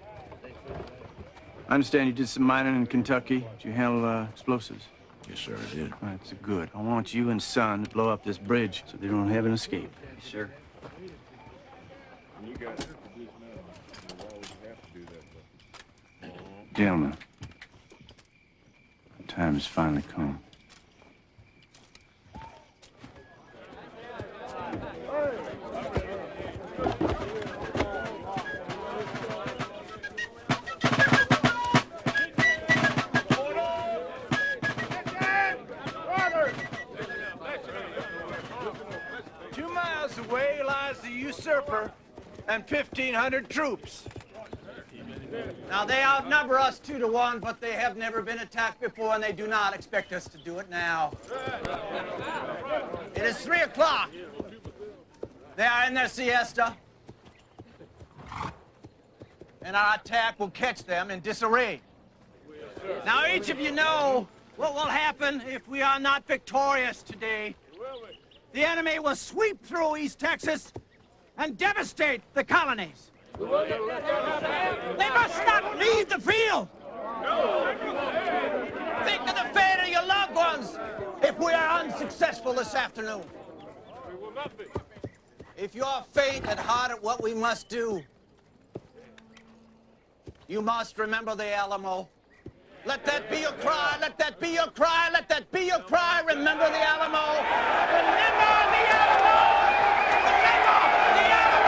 I understand you did some mining in Kentucky. Did you handle explosives? Yes, sir, I did. All right, that's good. I want you and Son to blow up this bridge so they don't have an escape. Yes, sir. Gentlemen, the time has finally come. Away lies the usurper and 1,500 troops. Now, they outnumber us 2 to 1, but they have never been attacked before, and they do not expect us to do it now. It is 3 o'clock. They are in their siesta. And our attack will catch them in disarray. Now, each of you know what will happen if we are not victorious today. The enemy will sweep through East Texas and devastate the colonies. They must not leave the field. Think of the fate of your loved ones if we are unsuccessful this afternoon. If you are faint at heart at what we must do, you must remember the Alamo. Let that be your cry, let that be your cry, let that be your cry. Remember the Alamo. Remember the Alamo! Remember the Alamo!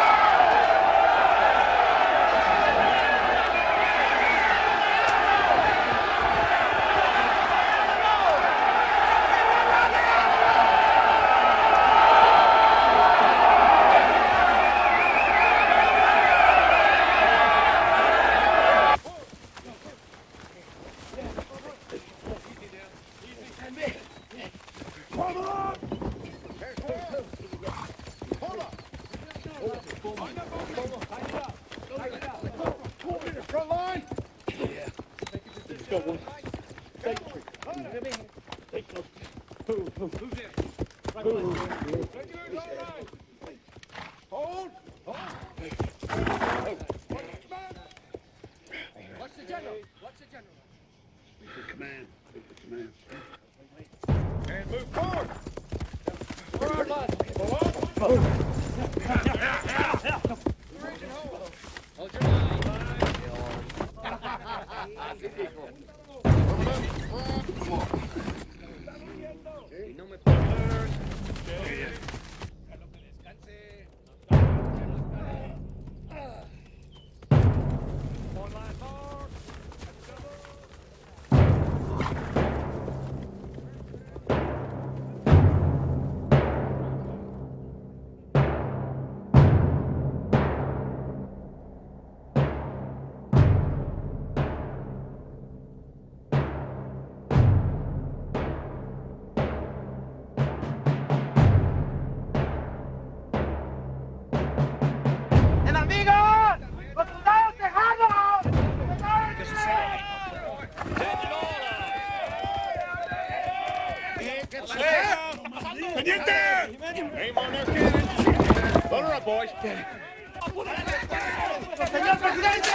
Señor presidente!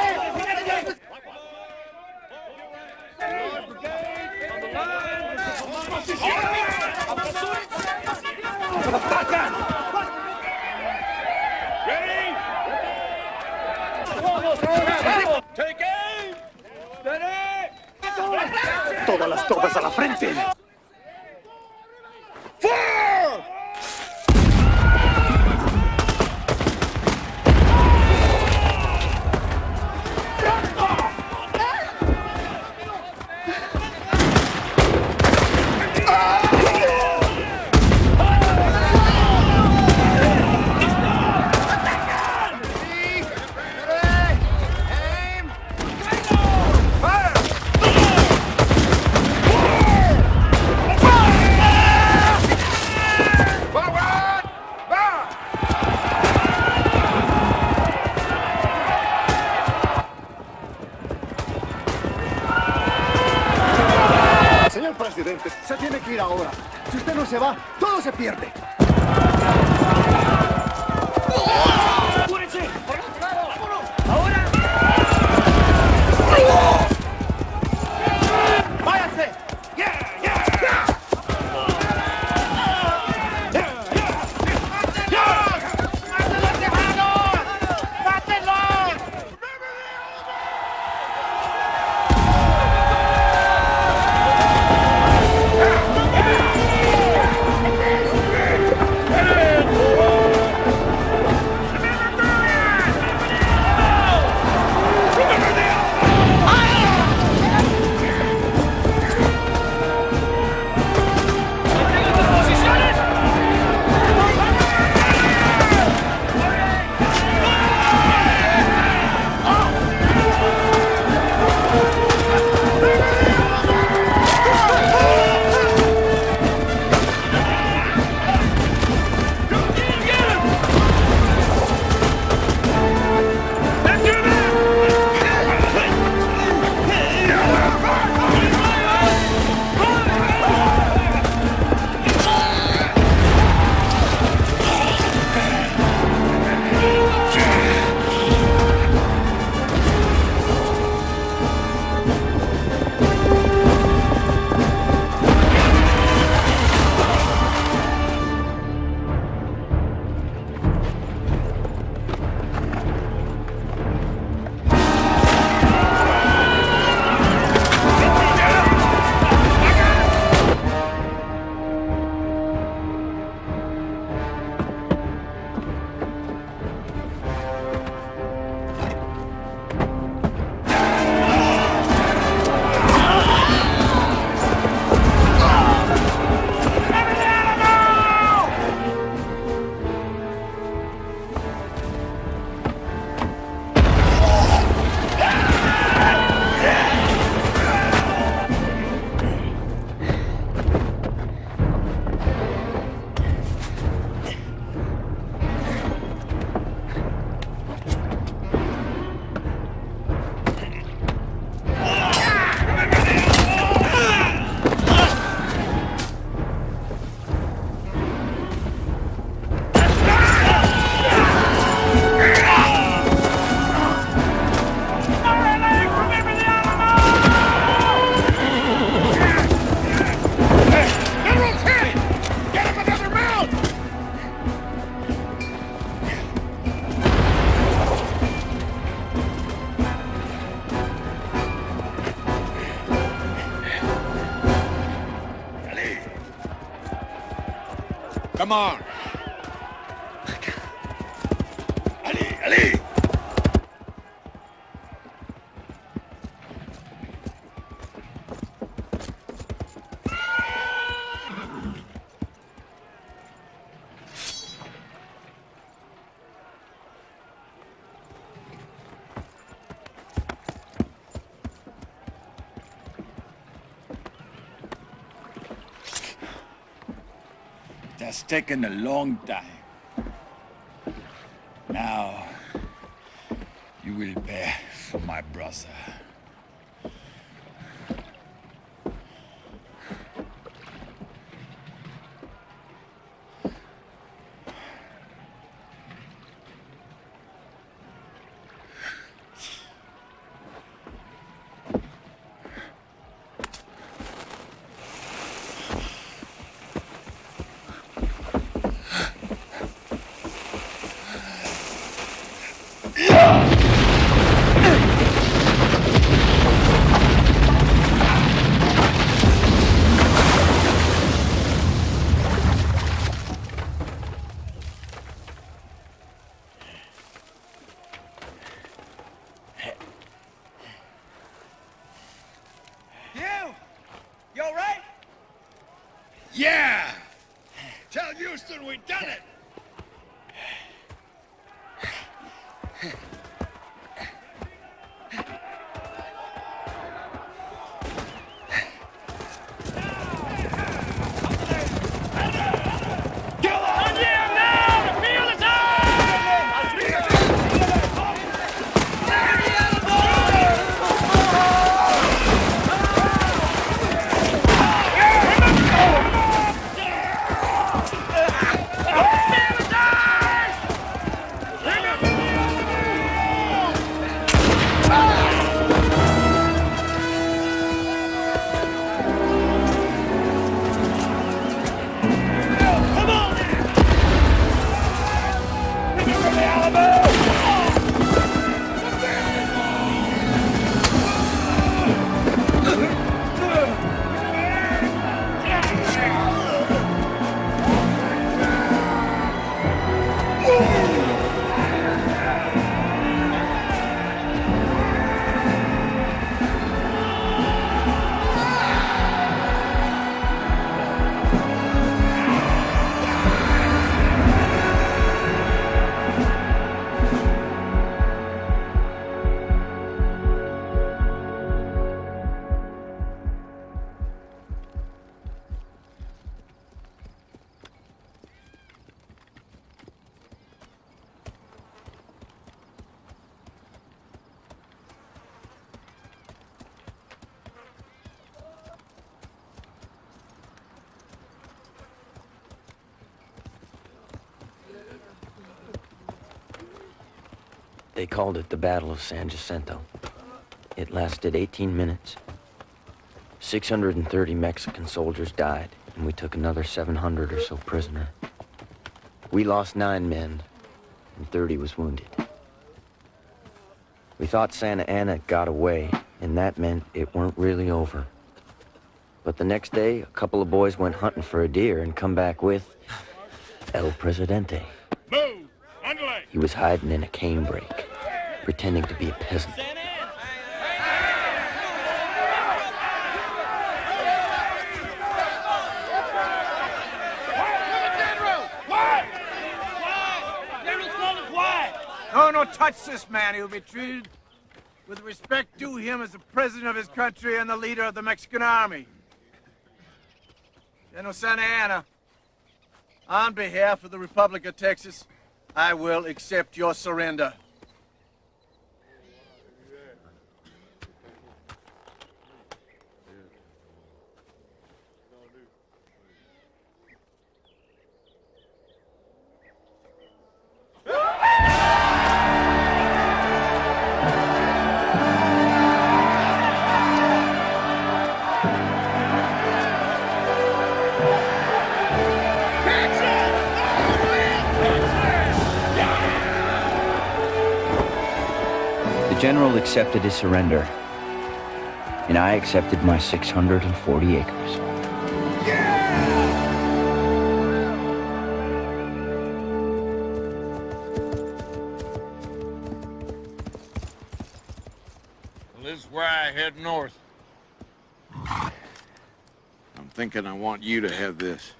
Todas las tropas a la frente. presidente. Se tiene que ir ahora. Si usted no se va, todo se pierde. Come on. Ali! It has taken a long time. Now, you will pay for my brother. You all right? Yeah! Tell Houston we done it! Yeah! They called it the Battle of San Jacinto. It lasted 18 minutes. 630 Mexican soldiers died, and we took another 700 or so prisoner. We lost 9 men, and 30 was wounded. We thought Santa Anna got away, and that meant it weren't really over. But the next day, a couple of boys went hunting for a deer and come back with El Presidente. Move! Underlay! He was hiding in a canebrake, pretending to be a peasant. No, touch this man. He'll be treated with respect due him as the president of his country and the leader of the Mexican army. General Santa Anna, on behalf of the Republic of Texas, I will accept your surrender. The general accepted his surrender, and I accepted my 640 acres. Well, this is where I head north. I'm thinking I want you to have this.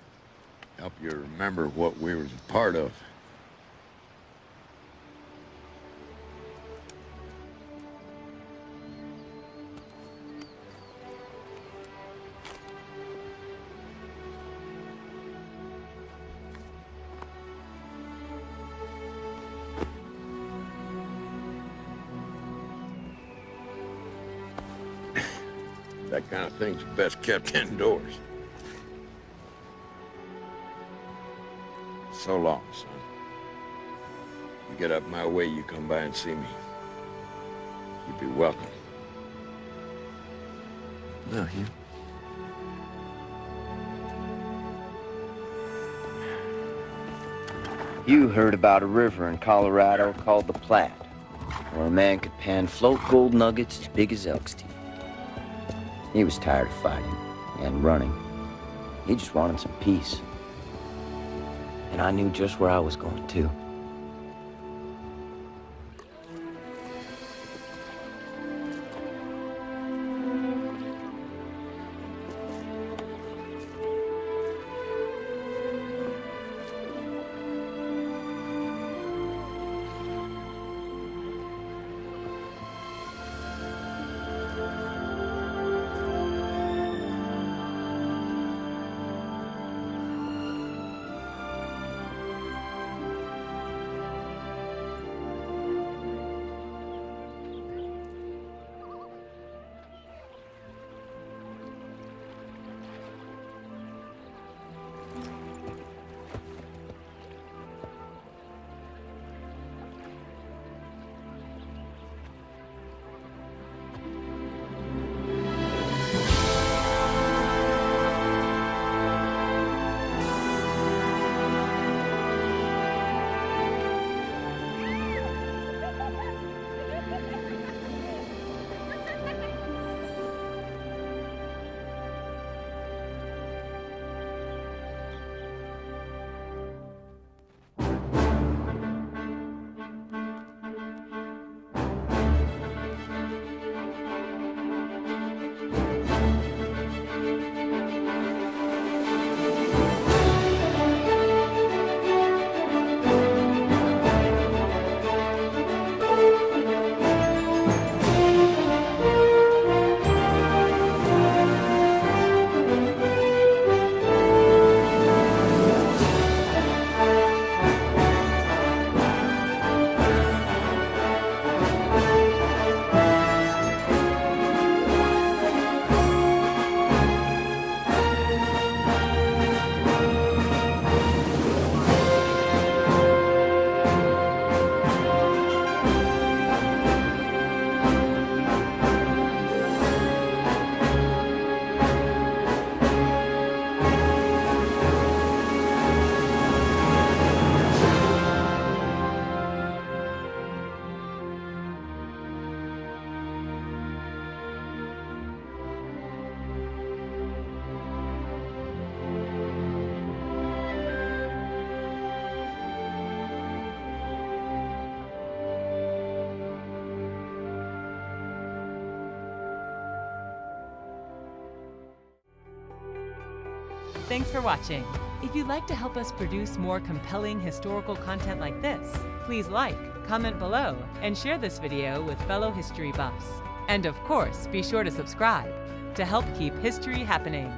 Help you remember what we was a part of. That kind of thing's best kept indoors. So long, son. You get up my way, you come by and see me. You'd be welcome. Will you? You heard about a river in Colorado called the Platte, where a man could pan float gold nuggets as big as elk's teeth. He was tired of fighting and running. He just wanted some peace. And I knew just where I was going, too. Thanks for watching. If you'd like to help us produce more compelling historical content like this, please like, comment below, and share this video with fellow history buffs. And of course, be sure to subscribe to help keep history happening.